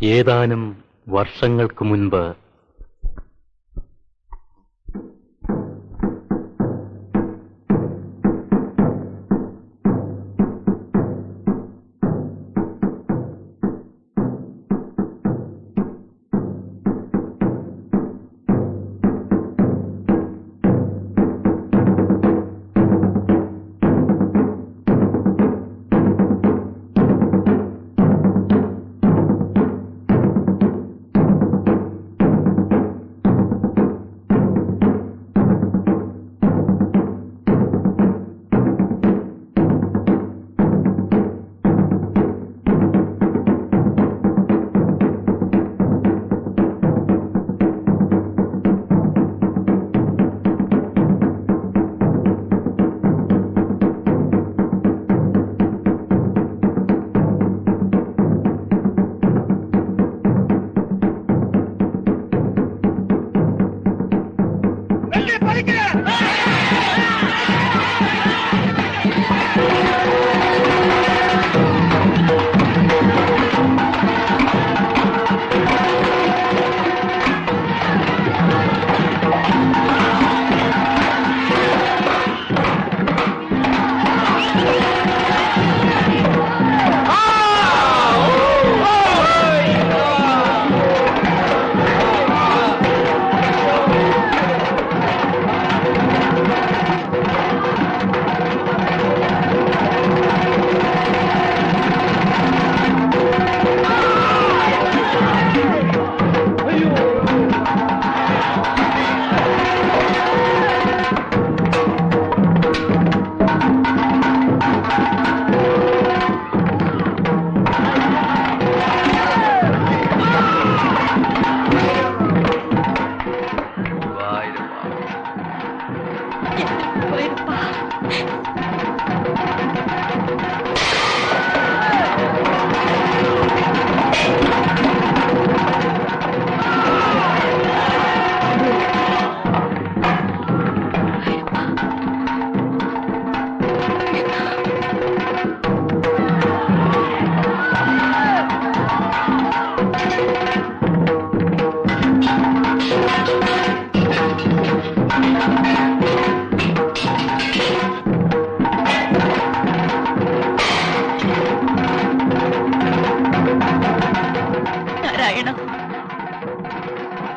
ഏതാനും വർഷങ്ങൾക്ക് മുൻപ്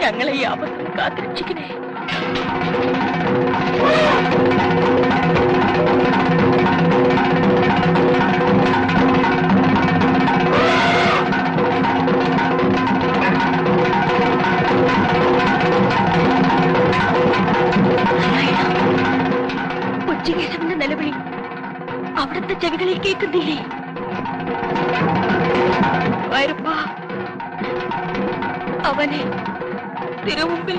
ഞങ്ങളെ ഈ ആപത്തിൽ കാത്തിരക്ഷിക്കണേ. കൊച്ചുകേശവന്റെ നിലവിളി അവിടുത്തെ ചെവികളിൽ കേൾക്കുന്നില്ലേ? അവനെ തിരുമുമ്പിൽ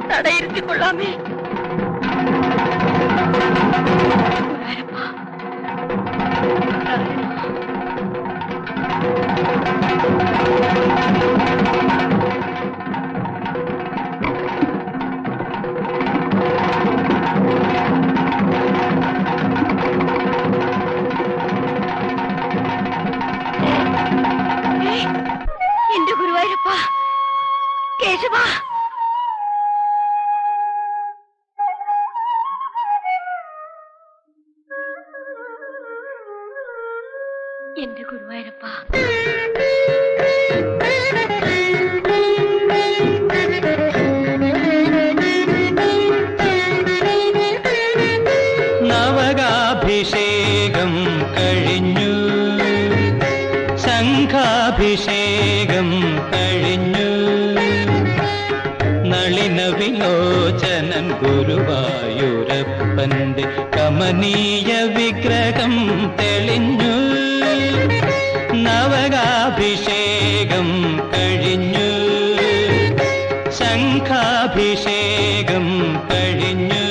തടയിരുത്തിക്കൊള്ളാമേ. എന്റെ ഗുരുവായൂരപ്പ, കേശവ, എന്റെ ഗുരുവായൂരപ്പ. നവകാഭിഷേകം കഴിഞ്ഞു, ശംഖാഭിഷേകം കഴിഞ്ഞു, നളിന വിലോചനൻ ഗുരുവായൂരപ്പന്റെ കമനീയ വിഗ്രഹം തെളിഞ്ഞു. നവകാഭിഷേകം കഴിഞ്ഞു, ശംഖാഭിഷേകം കഴിഞ്ഞു,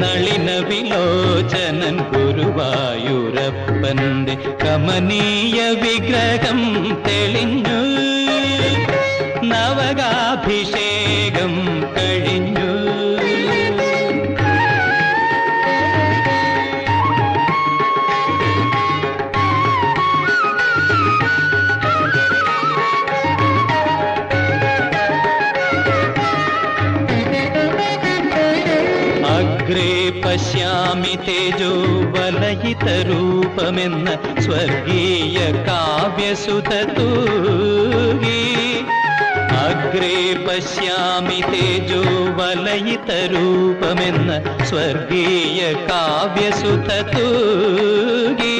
നളിന വിലോചനൻ ഗുരുവായൂരപ്പന്റെ കമനീയ വിഗ്രഹം തെളിഞ്ഞു. നവകാഭിഷേകം കഴിഞ്ഞു. പശ്യാമി തേജോ വലയിതരൂപമെന്ന സ്വർഗീയ കാവ്യസുത തൂകി അഗ്രേ പശ്യാമി തേജോ വലയിതരൂപമെന്ന സ്വർഗീയ കാവ്യസുത തൂകി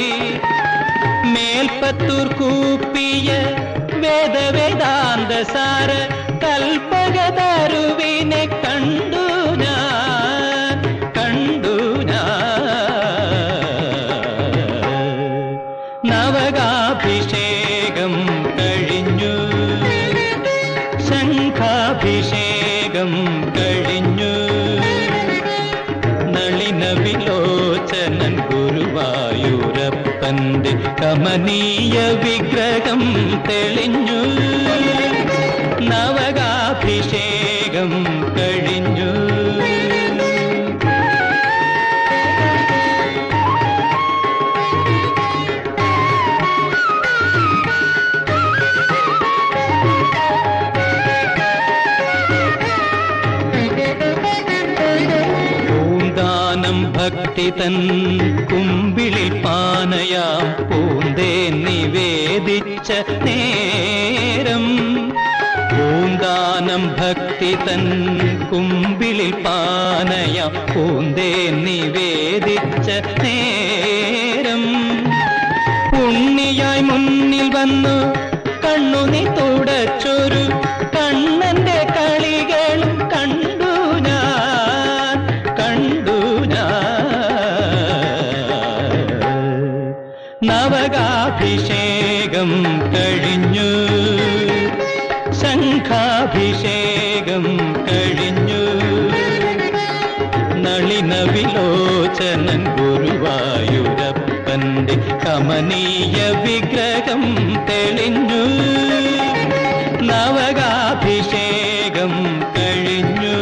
മേൽപ്പത്തൂർ കൂപ്പിയ വേദവേദാന്തസാര കൽപ്പകതരുവിനെ കണ്ടു ഞാൻ നവകാഭിഷേകം കഴിഞ്ഞു ശംഖാഭിഷേകം കഴിഞ്ഞു നളിന വിലോചനൻ ഗുരുവായൂരപ്പന്റെ കമനീയ വിഗ്രഹം തെളിഞ്ഞു നവകാഭിഷേകം കഴിഞ്ഞു ഭക്തി തൻ കുമ്പിളിൽ പാനയാം പൂന്തേ നിവേദിച്ച നേരം പൂന്താനം ഭക്തി തൻ കുമ്പിളിൽ പാനയാം പൂന്തേ നിവേദിച്ച നേരം ഉണ്ണിയായി മുന്നിൽ വന്നു കണ്ണുനി തുടച്ചൊരു കണ്ണന്റെ കളികളും കണ്ടു ഞാൻ നവകാഭിഷേകം കഴിഞ്ഞു ശംഖാഭിഷേകം കഴിഞ്ഞു നളിന വിലോചനൻ ഗുരുവായൂരപ്പന്റെ കമനീയ വിഗ്രഹം തെളിഞ്ഞു നവകാഭിഷേകം കഴിഞ്ഞു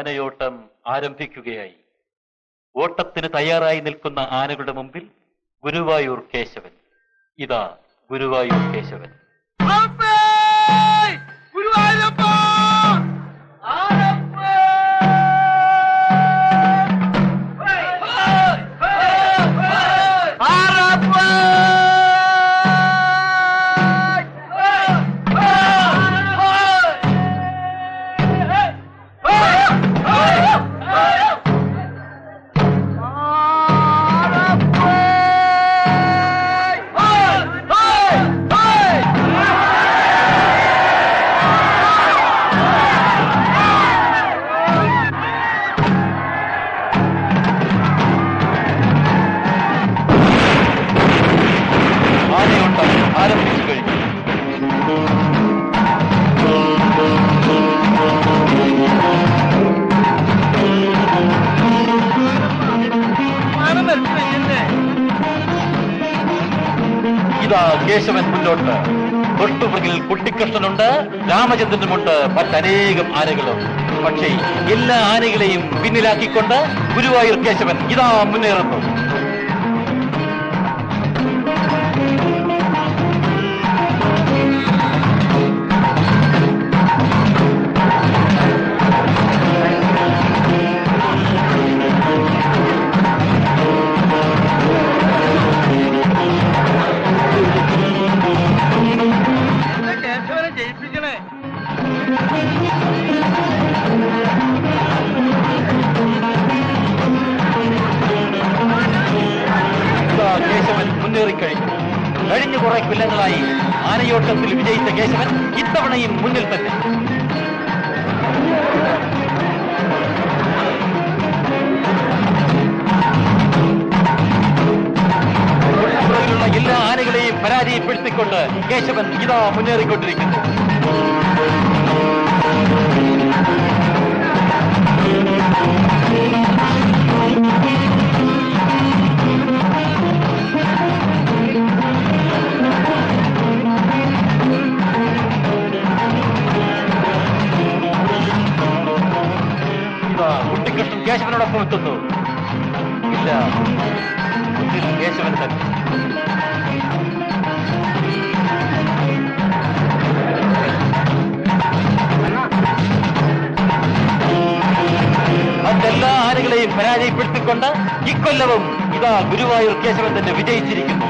ആനയോട്ടം ആരംഭിക്കുകയായി. ഓട്ടത്തിന് തയ്യാറായി നിൽക്കുന്ന ആനകളുടെ മുമ്പിൽ ഗുരുവായൂർ കേശവൻ. ഇതാ ഗുരുവായൂർ കേശവൻ. ആരംഭിച്ചു കഴിഞ്ഞു. ഇതാ കേശവൻ മുന്നോട്ട്. തൊട്ടുപുറകിൽ കുട്ടിക്കൃഷ്ണനുണ്ട്, രാമചന്ദ്രനുമുണ്ട്, മറ്റനേകം ആനകളും. പക്ഷേ എല്ലാ ആനകളെയും പിന്നിലാക്കിക്കൊണ്ട് ഗുരുവായൂർ കേശവൻ ഇതാ മുന്നേറുന്നു. കേശവൻ മുന്നേറിക്കഴിഞ്ഞു. കഴിഞ്ഞ കുറെ കൊല്ലങ്ങളായി ആനയോട്ടത്തിൽ വിജയിച്ച കേശവൻ ഇത്തവണയും മുന്നിൽ തന്നെ. പുറകിലുള്ള എല്ലാ ആനകളെയും പരാജയപ്പെടുത്തിക്കൊണ്ട് കേശവൻ ഇതാ മുന്നേറിക്കൊണ്ടിരിക്കുന്നു. കുട്ടിക്കൃഷ്ണൻ കേശവനോടൊപ്പം എത്തുന്നു. ഇല്ല, മുന്നിൽ കേശവൻ തന്നെ. മറ്റെല്ലാ ആനകളെയും പരാജയപ്പെടുത്തിക്കൊണ്ട് ഇക്കൊല്ലവും ഇതാ ഗുരുവായൂർ കേശവൻ തന്നെ വിജയിച്ചിരിക്കുന്നു.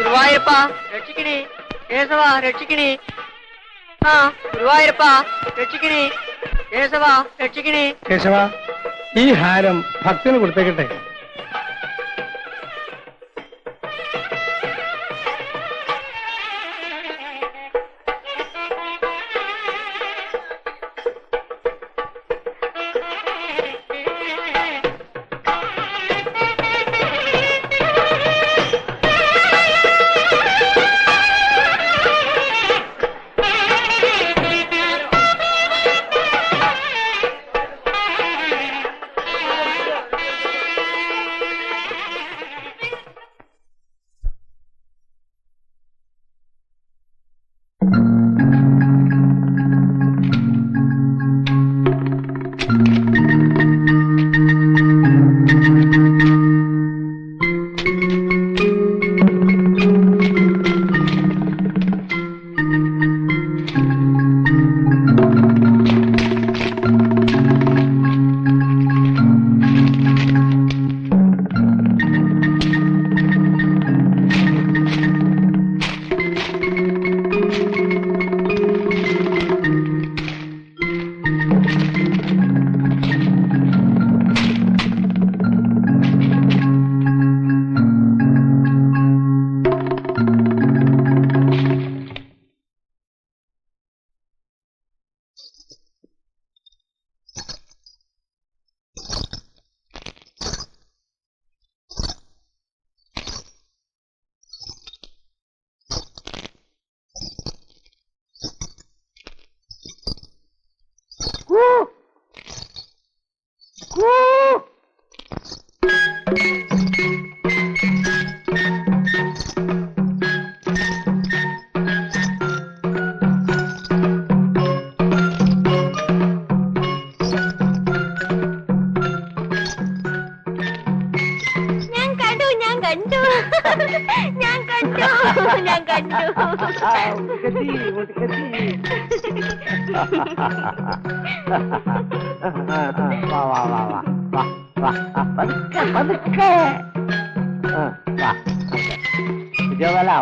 ഗുരുവായൂരപ്പ രക്ഷിക്കണേ, കേശവ രക്ഷിക്കണേ, ആ ഗുരുവായൂരപ്പ രക്ഷിക്കണേ, കേശവ രക്ഷിക്കണേ. കേശവ, ഈ ഹാരം ഭക്തന് കൊടുത്തേക്കട്ടെ.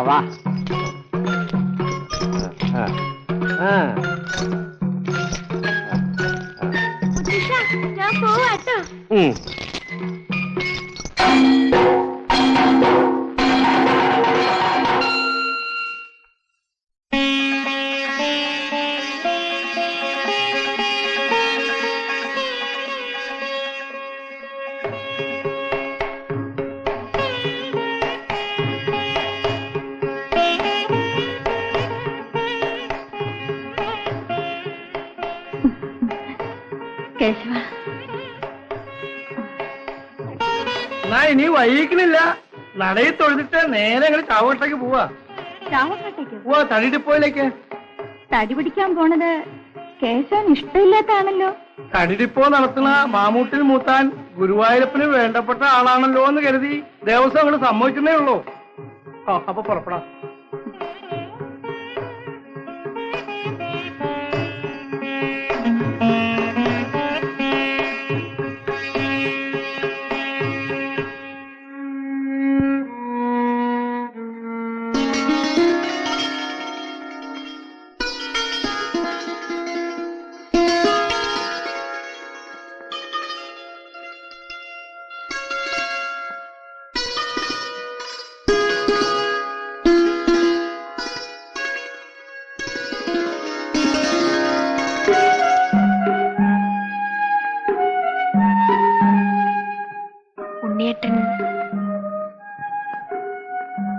വാ. ഞാൻ പോവാട്ടോ. കേശവ, ഇനി വൈകിക്കണില്ല. നടയിൽ തൊഴുതിട്ട് നേരെ ഞങ്ങൾ ചാവട്ടേക്ക് പോവാ. ചാവക്കാട്ടേക്കോ? പോവാ, തടിഡിപ്പോയിലേക്ക്. തടി പിടിക്കാൻ പോണത് കേശവൻ ഇഷ്ടമില്ലാത്താണല്ലോ. തടിഡിപ്പോ നടത്തുന്ന മാമൂട്ടിൽ മൂത്താൻ ഗുരുവായൂരപ്പന് വേണ്ടപ്പെട്ട ആളാണല്ലോ എന്ന് കരുതി ദേവസ്വം അങ്ങോട്ട് സമ്മതിക്കുന്നേ ഉള്ളൂ. അപ്പൊ പുറപ്പെടാം.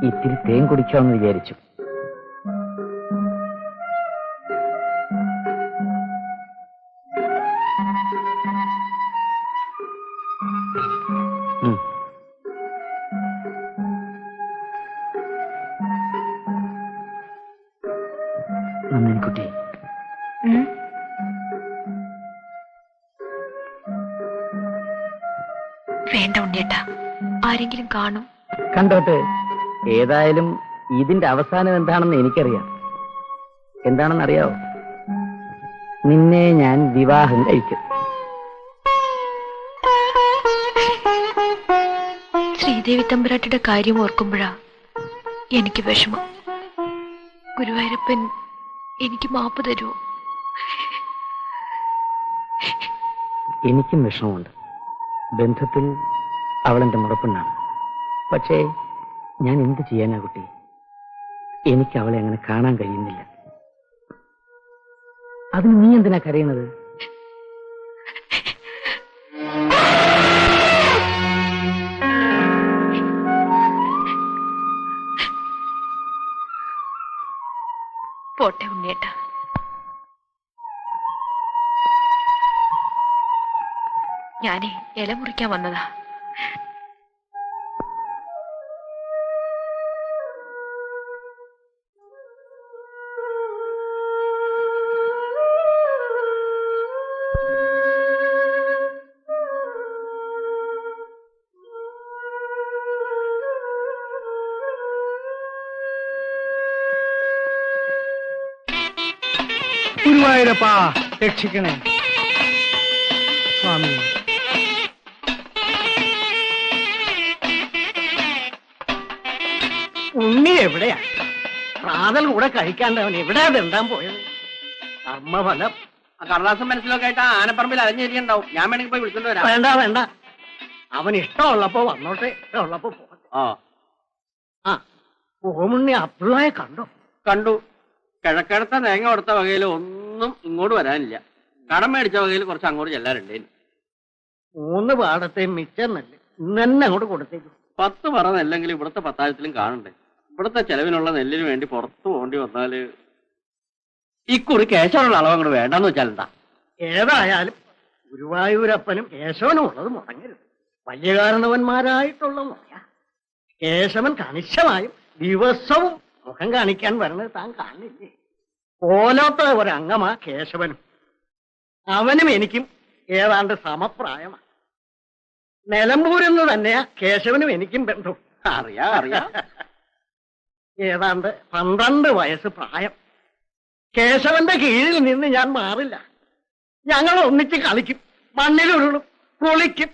ഇത്തിരി തേൻ കുടിക്കാമെന്ന് വിചാരിച്ചു. നന്ദിനിക്കുട്ടി, വേണ്ട ഉണ്ണിയേട്ടാ, ആരെങ്കിലും കാണും. കണ്ടോട്ടെ. ഏതായാലും ഇതിന്റെ അവസാനം എന്താണെന്ന് എനിക്കറിയാം. എന്താണെന്നറിയാവോ? നിന്നെ ഞാൻ വിവാഹം കഴിക്കും. ശ്രീദേവി തമ്പുരാട്ടിയുടെ കാര്യം ഓർക്കുമ്പോഴാ എനിക്ക് വിഷമം. ഗുരുവായൂരപ്പൻ എനിക്ക് മാപ്പ് തരുമോ? എനിക്കും വിഷമമുണ്ട്. ബന്ധത്തിൽ അവളെന്റെ മുറപ്പെണ്ണാണ്. പക്ഷേ ഞാൻ എന്ത് ചെയ്യാനാ കുട്ടി? എനിക്ക് അവളെ അങ്ങനെ കാണാൻ കഴിയുന്നില്ല. അതിന് നീ എന്തിനാ കരയുന്നത്? പോട്ടെ ഉണ്ണിയേട്ടാ. ഞാനേ ഇല മുറിക്കാൻ വന്നതാ. ഗുരുവായൂരപ്പാ രക്ഷിക്കണേ സ്വാമി. ഉണ്ണി എവിടെയാ? പ്രാതൽ കൂടെ കഴിക്കാണ്ട് അവൻ എവിടെയാ തെണ്ടാൻ പോയത്? കർമ്മഫലം. ആ കടലാസം മനസ്സിലൊക്കെ ആയിട്ട് ആ ആനപ്പറമ്പിൽ അലഞ്ഞിരിക്കണ്ടാവും. ഞാൻ വേണമെങ്കിൽ പോയി വിളിച്ചോണ്ട് വരാം. വേണ്ട വേണ്ട, അവൻ ഇഷ്ടമുള്ളപ്പോ വന്നോട്ടെ, ഇഷ്ടമുള്ളപ്പോ പോകട്ടെ. ആ ഓമുണ്ണി അബ്ദുള്ളയെ കണ്ടോ? കണ്ടു. കിഴക്കടുത്ത തേങ്ങ കൊടുത്ത വകയിൽ ഒന്നും ഇങ്ങോട്ട് വരാനില്ല. കടം മേടിച്ച വകയിൽ കുറച്ച് അങ്ങോട്ട് ചെല്ലാറുണ്ടേ. 3 പാടത്തെ മിച്ചം നെല്ല് ഇന്ന് തന്നെ അങ്ങോട്ട് കൊടുത്തേക്കും. 10 പറ നെല്ലെങ്കിലും ഇവിടുത്തെ 10,000-ത്തിലും കാണണ്ടേ. ഇവിടുത്തെ ചെലവിനുള്ള നെല്ലിന് വേണ്ടി പുറത്തു പോകേണ്ടി വന്നാല് ഇക്കുറി കേശവനുള്ള അളവ് അങ്ങോട്ട് വേണ്ടെന്ന് വെച്ചാൽ എന്താ? ഏതായാലും ഗുരുവായൂരപ്പനും കേശവനും ഉള്ളത് മുടങ്ങരുത്. വലിയ കാരണവന്മാരായിട്ടുള്ള മുറ. കേശവൻ കണിശമായും ദിവസവും മുഖം കാണിക്കാൻ വരുന്നത് താൻ കാണില്ലേ? പോലത്തെ ഒരംഗമാ കേശവനും. അവനും എനിക്കും ഏതാണ്ട് സമപ്രായമാണ്. നിലമ്പൂരിന്ന് തന്നെയാ കേശവനും എനിക്കും ബന്ധം. അറിയാം അറിയാം. ഏതാണ്ട് 12 വയസ്സ് പ്രായം. കേശവന്റെ കീഴിൽ നിന്ന് ഞാൻ മാറില്ല. ഞങ്ങൾ ഒന്നിച്ച് കളിക്കും, മണ്ണിലുരുളും, കുളിക്കും,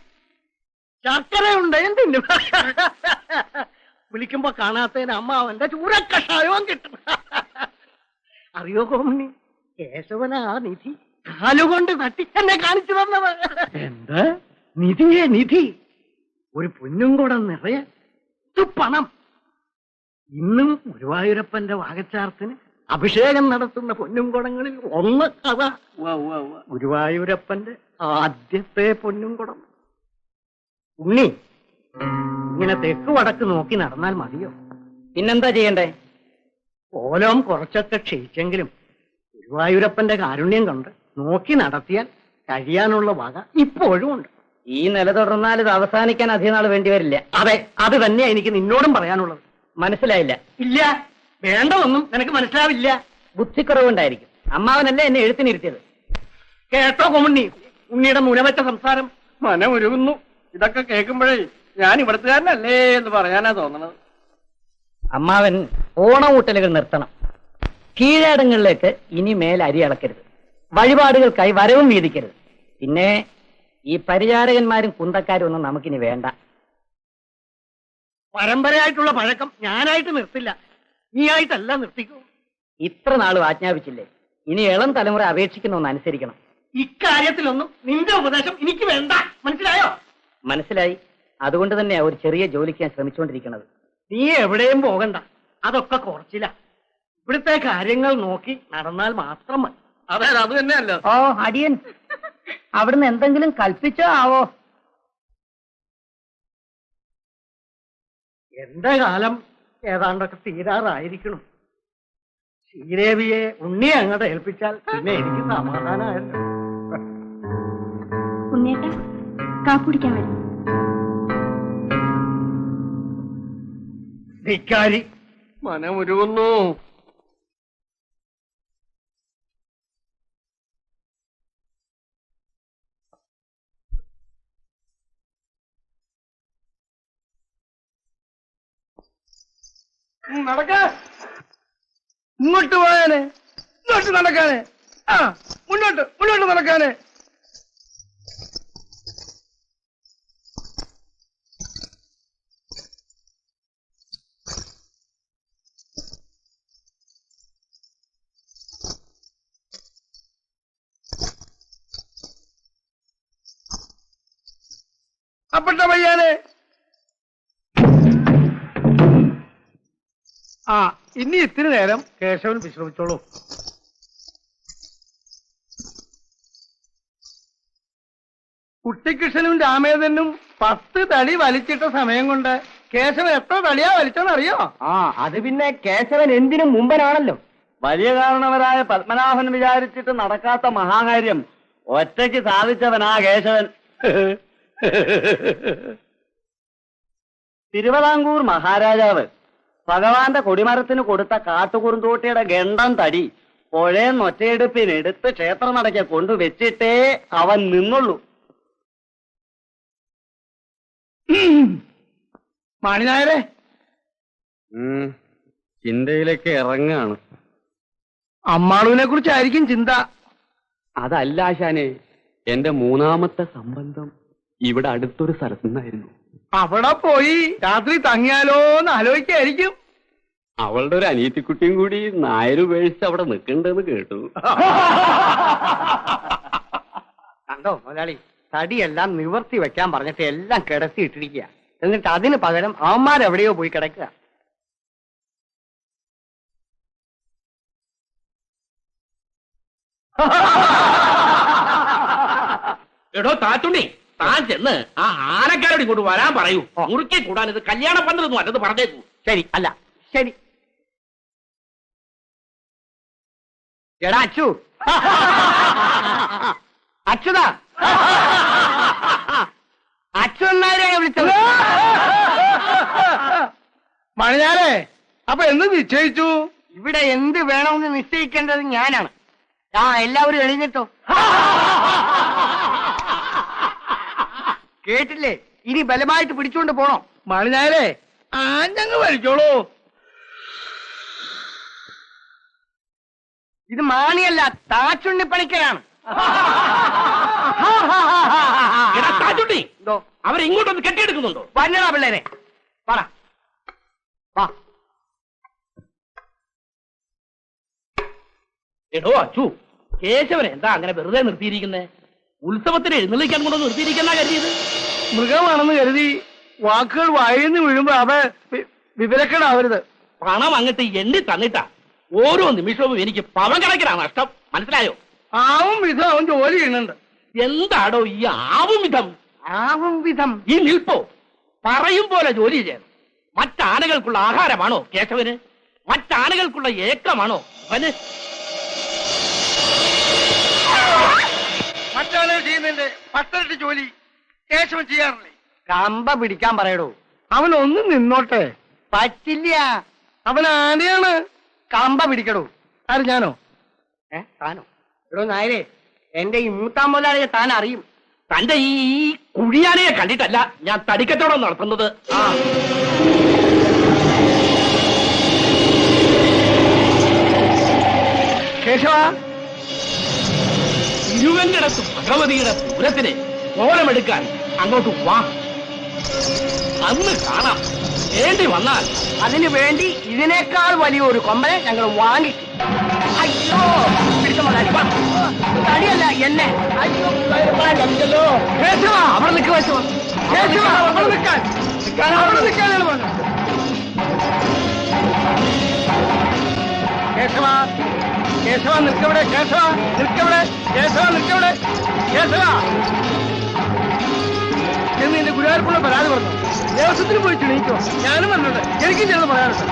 ശർക്കരയുണ്ടെങ്കിൽ തിന്നും. വിളിക്കുമ്പോ കാണാത്തതിന് അമ്മാവന്റെ ചൂരക്കഷായവും കിട്ടും. അറിയോ കോമണി, കേശവന ആ നിധി കാലുകൊണ്ട് തട്ടി എന്നെ കാണിച്ചു തന്നത്. എന്ത് നിധിയെ? നിധി ഒരു പൊന്നും കൂടെ നിറയെ പണം. ഇന്നും ഗുരുവായൂരപ്പന്റെ വാകച്ചാർത്തിന് അഭിഷേകം നടത്തുന്ന പൊന്നും കുടങ്ങളിൽ ഒന്ന് അതാ. ഗുരുവായൂരപ്പന്റെ ആദ്യത്തെ പൊന്നും കുടം. ഉണ്ണി, ഇങ്ങനെ തെക്ക് വടക്ക് നോക്കി നടന്നാൽ മതിയോ? പിന്നെന്താ ചെയ്യണ്ടേ? ഓലം കുറച്ചൊക്കെ ക്ഷയിച്ചെങ്കിലും ഗുരുവായൂരപ്പന്റെ കാരുണ്യം കൊണ്ട് നോക്കി നടത്തിയാൽ കഴിയാനുള്ള വക ഇപ്പോഴും ഉണ്ട്. ഈ നില തുടർന്നാൽ ഇത് അവസാനിക്കാൻ അധികം നാൾ വേണ്ടി വരില്ല. അതെ, അത് തന്നെയാ എനിക്ക് നിന്നോടും പറയാനുള്ളത്. മനസ്സിലായില്ല? ഇല്ല, വേണ്ടതൊന്നും നിനക്ക് മനസ്സിലാവില്ല. ബുദ്ധിക്കുറവുണ്ടായിരിക്കും. അമ്മാവനല്ലേ എന്നെ എഴുത്തിനിരുത്തിയത്. കേട്ടോ കൊമണ്ണി, ഉണ്ണിയുടെ മുനവറ്റ സംസാരം. മനമുരുകുന്നു. ഇതൊക്കെ കേൾക്കുമ്പോഴേ ഞാൻ ഇവിടുത്തുകാരനല്ലേ എന്ന് പറയാനാ തോന്നണത്. അമ്മാവൻ ഓണമൂട്ടലുകൾ നിർത്തണം. കീഴടങ്ങളിലേക്ക് ഇനി മേൽ അരി അളക്കരുത്. വഴിപാടുകൾക്കായി വരവും വീതിക്കരുത്. പിന്നെ ഈ പരിചാരകന്മാരും കുന്തക്കാരും ഒന്നും നമുക്കിനി വേണ്ട. പരമ്പരയായിട്ടുള്ള പഴക്കം ഞാനായിട്ട് നിർത്തില്ല, നീയായിട്ടല്ല നിർത്തിക്കൂ. ഇത്ര നാളും ആജ്ഞാപിച്ചില്ലേ, ഇനി ഇളം തലമുറ അപേക്ഷിക്കുന്ന അനുസരിക്കണം. ഇക്കാര്യത്തിലൊന്നും നിന്റെ ഉപദേശം എനിക്ക് വേണ്ട, മനസ്സിലായോ? മനസ്സിലായി. അതുകൊണ്ട് തന്നെയാ ഒരു ചെറിയ ജോലിക്ക് ഞാൻ ശ്രമിച്ചുകൊണ്ടിരിക്കുന്നത്. നീ എവിടെയും പോകണ്ട, അതൊക്കെ കുറച്ചില്ല. ഇവിടുത്തെ കാര്യങ്ങൾ നോക്കി നടന്നാൽ മാത്രം മതി. അതെ, അത് തന്നെയല്ലോ. ഓ അടിയൻ അവിടുന്ന് എന്തെങ്കിലും കൽപ്പിച്ചോ ആവോ? എന്റെ കാലം ഏതാണ്ടൊക്കെ തീരാറായിരിക്കണം. ശ്രീദേവിയെ ഉണ്ണിയെ അങ്ങോട്ട് ഏൽപ്പിച്ചാൽ പിന്നെ എനിക്ക് സമാധാനമായല്ലോ. ഉണ്ണിയേട്ടാ, കാപ്പുടിക്കാൻ വരും. ധിക്കാരി. മനമുരുകുന്നു. നടക്ക, ഇങ്ങോട്ട് പോയാനെ, ഇങ്ങോട്ട് നടക്കാനെ, ആ മുന്നോട്ട് മുന്നോട്ട് നടക്കാനെ. അപ്പട്ട പയ്യാനെ. ആ, ഇനി ഇത്തിരി നേരം കേശവൻ വിശ്രമിച്ചോളൂ. കുട്ടിക്കൃഷ്ണനും രാമേന്ദ്രനും 10 തടി വലിച്ചിട്ട സമയം കൊണ്ട് കേശവൻ എത്ര തടിയാ വലിച്ചെന്നറിയോ? അത് പിന്നെ കേശവൻ എന്തിനും മുമ്പനാണല്ലോ. വലിയ കാരണവരായ പത്മനാഭൻ വിചാരിച്ചിട്ട് നടക്കാത്ത മഹാകാര്യം ഒറ്റയ്ക്ക് സാധിച്ചവനാ കേശവൻ. തിരുവിതാംകൂർ മഹാരാജാവ് ഭഗവാന്റെ കൊടിമരത്തിന് കൊടുത്ത കാട്ടുകുറുന്തോട്ടിയുടെ ഗണ്ടം തടി പുഴയെന്ന് ഒറ്റയെടുപ്പിനെടുത്ത് ക്ഷേത്രനടയ്ക്ക് കൊണ്ടുവച്ചിട്ടേ അവൻ നിന്നുള്ളൂ. മാണിനായരെ, ചിന്തയിലേക്ക് ഇറങ്ങാണ്. അമ്മാളുവിനെ കുറിച്ചായിരിക്കും ചിന്ത. അതല്ല ആശാനെ, എന്റെ മൂന്നാമത്തെ സംബന്ധം ഇവിടെ അടുത്തൊരു സ്ഥലത്തു നിന്നായിരുന്നു. അവിടെ പോയി രാത്രി തങ്ങിയാലോന്ന് ആലോചിക്കായിരിക്കും. അവളുടെ ഒരു അനിയത്തിക്കുട്ടിയും കൂടി നായര് ഉപേക്ഷിച്ച് അവിടെ നിൽക്കണ്ടെന്ന് കേട്ടു. കണ്ടോ മുതലാളി, തടിയെല്ലാം നിവർത്തി വെക്കാൻ പറഞ്ഞിട്ട് എല്ലാം കിടത്തി ഇട്ടിരിക്കുക. എന്നിട്ട് അതിന് പകരം അവന്മാരെവിടെയോ പോയി കിടക്കുക. എടോ താറ്റുണ്ണി, താൻ ചെന്ന് ആ ആനക്കാരോട് ഇങ്ങോട്ട് വരാൻ പറയൂ. മുറുക്കി കൂടാൻ ഇത് കല്യാണ പന്തലൊന്നും അല്ലെന്ന് പറഞ്ഞേക്കൂ. ശരി, അല്ല ശരി. എടാ അച്ചു, അച്യുതാ, അച്ചു എന്നാരെയാണ് വിളിച്ചത്? മണിയാരെ, അപ്പൊ എന്ത് നിശ്ചയിച്ചു? ഇവിടെ എന്ത് വേണമെന്ന് നിശ്ചയിക്കേണ്ടത് ഞാനാണ്. എല്ലാവരും എഴുന്നേറ്റോ. കേട്ടില്ലേ? ഇനി ബലമായിട്ട് പിടിച്ചുകൊണ്ട് പോണോ? മണിയാരെ, ആഞ്ഞങ്ങ് വലിച്ചോളൂ. ഇത് മാണിയല്ല, താച്ചുണ്ണി പണിക്കരാണ്. താറ്റുണ്ണി, അവരിങ്ങോട്ടൊന്ന് കെട്ടിയെടുക്കുന്നുണ്ടോ? പറഞ്ഞടാ പിള്ളേരെ, പറ. വാ. എടോ അച്ചു, കേശവനെ എന്താ അങ്ങനെ വെറുതെ നിർത്തിയിരിക്കുന്നേ? ഉത്സവത്തിന് എഴുന്നള്ളിക്കാൻ കൊണ്ടൊന്ന് നിർത്തിയിരിക്കുന്ന കരുതിയത്? മൃഗമാണെന്ന് കരുതി വാക്കുകൾ വായിന്ന് വീഴുമ്പോ അവ വിവരക്കേടാവരുത്. പണം അങ്ങട്ട് എണ്ണി തന്നിട്ടാ ഓരോ നിമിഷവും എനിക്ക് പവൻ കണക്കിനാണ് നഷ്ടം. മനസ്സിലായോ? ആവും വിധം അവൻ ജോലി ചെയ്യുന്നുണ്ട്. എന്താടോ ഈ ആവും വിധം? ആവും വിധം ഈ നിൽപ്പോ പറയും പോലെ ജോലി ചെയ്യണം. മറ്റാനകൾക്കുള്ള ആഹാരമാണോ കേശവന്? മറ്റാനകൾക്കുള്ള ഏക്കമാണോ അവന്? മറ്റാളുകൾ ചെയ്യുന്നതിന്റെ 10 ജോലി കേശവൻ ചെയ്യാറില്ലേ? കമ്പ പിടിക്കാൻ പറയടോ. അവനൊന്നും നിന്നോട്ടെ. പറ്റില്ല, അവൻ ആനയാണ്. കമ്പ പിടിക്കടോ. ആര്, ഞാനോ? താനോ? എടോ നായരെ, എന്റെ ഈ മൂത്താം മുതലാളിയെ താൻ അറിയും. തന്റെ ഈ കുഴിയാനയെ കണ്ടിട്ടല്ല ഞാൻ തടിക്കച്ചവടം നടത്തുന്നത്. കേശവ, ഇരുവങ്കിടത്ത് ഭഗവതിയുടെ പൂരത്തിന് കോലമെടുക്കാൻ അങ്ങോട്ട് വാ. അന്ന് കാണാം. വേണ്ടി വന്നാൽ അതിനു വേണ്ടി ഇതിനേക്കാൾ വലിയൊരു കൊമ്പനെ ഞങ്ങൾ വാങ്ങിക്കും. അയ്യോ, പിടിച്ച മുതലാളി, തടിയല്ല എന്നെ. അയ്യോ, കേശവ, അവിടെ നിൽക്ക് വെച്ചോ. കേശവ, അവിടെ നിൽക്കാൻ. അവിടെ നിൽക്കാനാണ് പറഞ്ഞത്. കേശവ, കേശവ നിൽക്കവിടെ. കേശവ നിൽക്കവിടെ. കേശവ നിൽക്കവിടെ. കേശവ എന്ന് എന്റെ ഗുരുവായൂരപ്പുള്ള പരാതി പറഞ്ഞു. ദേവസ്വത്തിന് പോയി ക്ഷണിക്കോ. ഞാനും പറഞ്ഞിട്ട് എനിക്കും ചെന്ന് പറയാറുണ്ട്.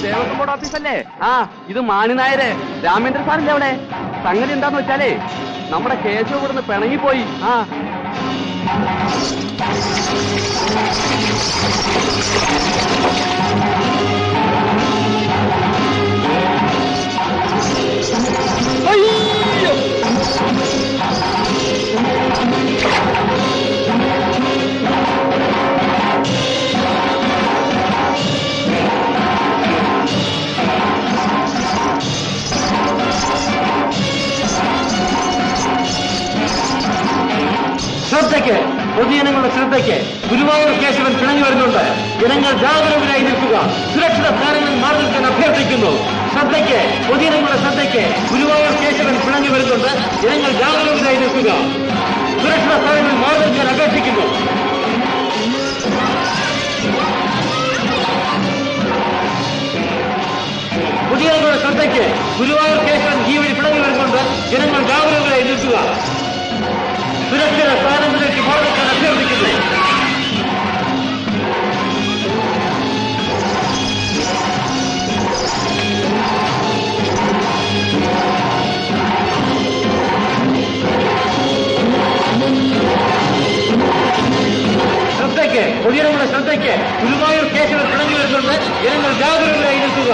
ദേവസ്വം ബോർഡ് ഓഫീസല്ലേ? ഇത് മാണിനായര് രാമേന്ദ്ര സാറിന്റെ അവിടെ. സംഗതി എന്താന്ന് വെച്ചാലേ, നമ്മുടെ കേശവ് ഇവിടുന്ന് പിണങ്ങിപ്പോയി. ശ്രദ്ധയ്ക്ക് പൊതുജനങ്ങളുടെ ശ്രദ്ധയ്ക്ക് ഗുരുവായൂർ കേശവൻ പിണങ്ങി വരുന്നുണ്ട്. ജനങ്ങൾ ജാഗരൂകരായി നിൽക്കുക. സുരക്ഷിത സ്ഥാനങ്ങളിൽ മാറി നിൽക്കാൻ അഭ്യർത്ഥിക്കുന്നു. ശ്രദ്ധയ്ക്ക്, പൊതുജനങ്ങളുടെ ശ്രദ്ധയ്ക്ക് ഗുരുവായൂർ കേശവൻ പിണങ്ങി വരുന്നുണ്ട്. ജനങ്ങൾ ജാഗരൂകരായി നിൽക്കുക. സുരക്ഷിത സ്ഥാനങ്ങളിൽ മാറി നിൽക്കാൻ അപേക്ഷിക്കുന്നു. പൊതുജനങ്ങളുടെ ശ്രദ്ധയ്ക്ക് ഗുരുവായൂർ കേശവൻ ഈ വഴി പിണങ്ങി വരുന്നുണ്ട്. ജനങ്ങൾ ജാഗരൂകരായി നിൽക്കുക. സുരക്ഷിത സ്ഥാനങ്ങളിലേക്ക് മാറി നിൽക്കാൻ അഭ്യർത്ഥിക്കുന്നു. ശ്രദ്ധയ്ക്ക്, പൊതുജനങ്ങളുടെ ശ്രദ്ധയ്ക്ക് ഗുരുവായൂർ കേശവൻ പിണങ്ങി വരുന്നുണ്ട്. ജനങ്ങൾ ജാഗരൂകരായി നിൽക്കുക.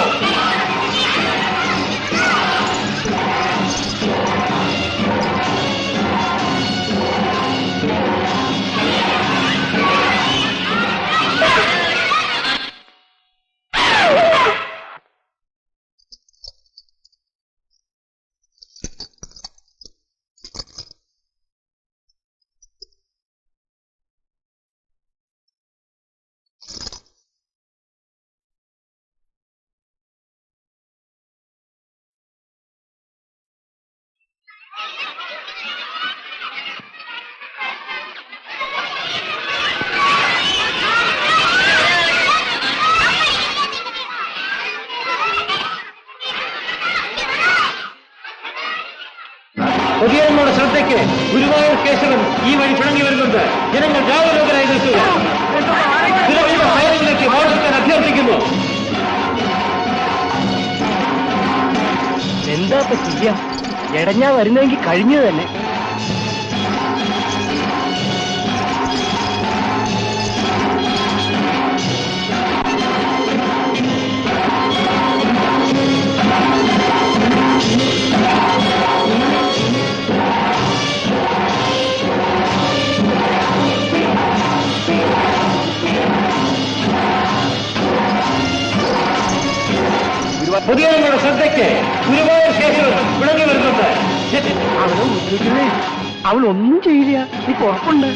പൊതുജനങ്ങളുടെ ശ്രദ്ധയ്ക്ക് ഗുരുവായൂർ കേശവൻ ഈ വഴി പിണങ്ങി വരുന്നുണ്ട്. ജനങ്ങൾ ജാഗരൂകരായി നിൽക്കുക. സുരക്ഷിത സ്ഥാനങ്ങളിലേക്ക് മാറി നിൽക്കാൻ അഭ്യർത്ഥിക്കുന്നു. എന്താ ചെയ്യാ? എടഞ്ഞാ വരുന്നെങ്കിൽ കഴിഞ്ഞു തന്നെ. പൊതുജനങ്ങളുടെ ശ്രദ്ധയ്ക്ക് ഗുരുവായൂർ കേശവൻ പിണങ്ങി വരുന്നുണ്ട്. അവളൊന്നും ചെയ്യില്ല, നീ കുഴപ്പമുണ്ട്.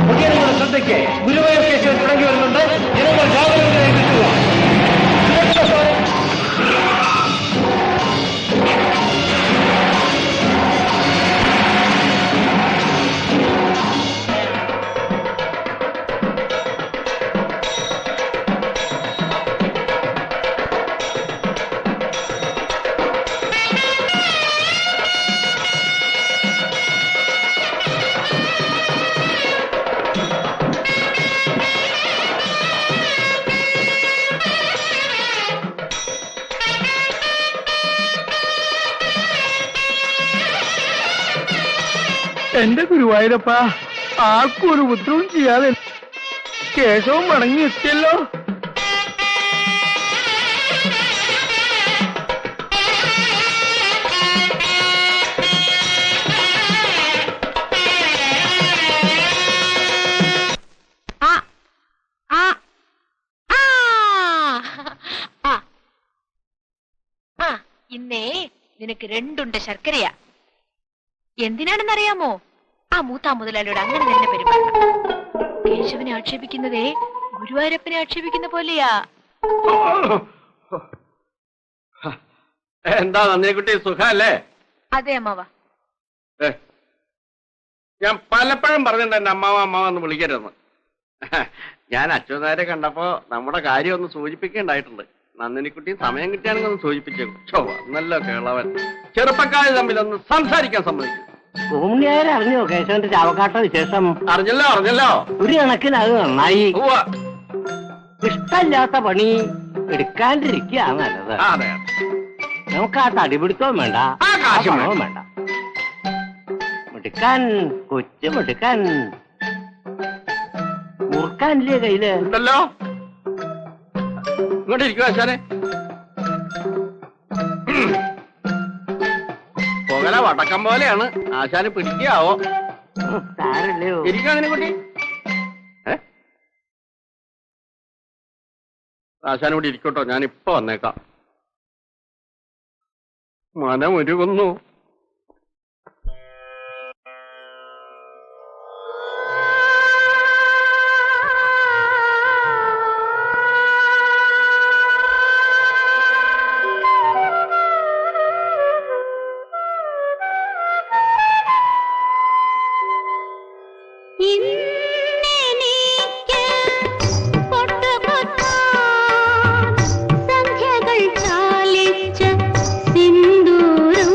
പൊതുജനങ്ങളുടെ ശ്രദ്ധയ്ക്ക് ഗുരുവായൂർ കേശവൻ പിണങ്ങി വരുന്നുണ്ട്. ജനങ്ങൾ ജാഗരൂകരായി നിൽക്കുക. എന്റെ ഗുരുവായൂരപ്പ, ആർക്കും ഒരു ഉപദ്രവം ചെയ്യാതെ കേശവൻ മടങ്ങി എത്തിയല്ലോ. ഇന്നേ നിനക്ക് രണ്ടുണ്ട് ശർക്കരയാ. എന്തിനാണെന്നറിയാമോ? ആ മൂത്താ മുതലാളിയോട് അങ്ങനെ തന്നെ പെരുമാറണം. കേശവനെ ആക്ഷേപിക്കുന്നതേ ഗുരുവായൂരപ്പനെ ആക്ഷേപിക്കുന്ന പോലെയാ. എന്താ നന്ദിനിക്കുട്ടി, സുഖല്ലേ? അതെ അമ്മാവ. ഞാൻ പലപ്പോഴും പറഞ്ഞിട്ടുണ്ട് എന്റെ അമ്മാവ അമ്മാവ എന്ന് വിളിക്കരുതെന്ന്. ഞാൻ അച്യുതാരെ കണ്ടപ്പോ നമ്മുടെ കാര്യം ഒന്ന് സൂചിപ്പിക്കേണ്ടായിട്ടുണ്ട്. നന്ദിനിക്കുട്ടി സമയം കിട്ടിയാണെങ്കിൽ ഒന്ന് സൂചിപ്പിച്ചേക്കും. നല്ല കേളവൻ. ചെറുപ്പക്കാര് തമ്മിലൊന്ന് സംസാരിക്കാൻ സമ്മതിക്കും. ഭൂമിയാരെ അറിഞ്ഞോ കേശവന്റെ ചാവക്കാട്ട വിശേഷം? അറിഞ്ഞല്ലോ. ഒരു കണക്കിന് അത് നന്നായി. ഇഷ്ടമില്ലാത്ത പണി എടുക്കാണ്ടിരിക്കുക നല്ലത്. അതെ, നമുക്ക് ആ തടിപിടുത്തവും വേണ്ട, കാശും വേണ്ട. മിടുക്കാൻ, കൊച്ചു മിടുക്കാൻ. മുറുക്കാനില്ലേ കയ്യില്? ഉണ്ടല്ലോ. ഇങ്ങോട്ട് ഇരിക്കുക ആശാനെ. പുകല വടക്കം പോലെയാണ്. ആശാന് പിടിക്കാവോ? സാരല്ലയോ. ഇരിക്കുക അതിനെ കുട്ടി. ആശാനോട് ഇരിക്കട്ടോ, ഞാൻ ഇപ്പൊ വന്നേക്കാം. മനമൊരുകുന്നു. സംഖ്യകൾ ചാലിച്ച സിന്ദൂരം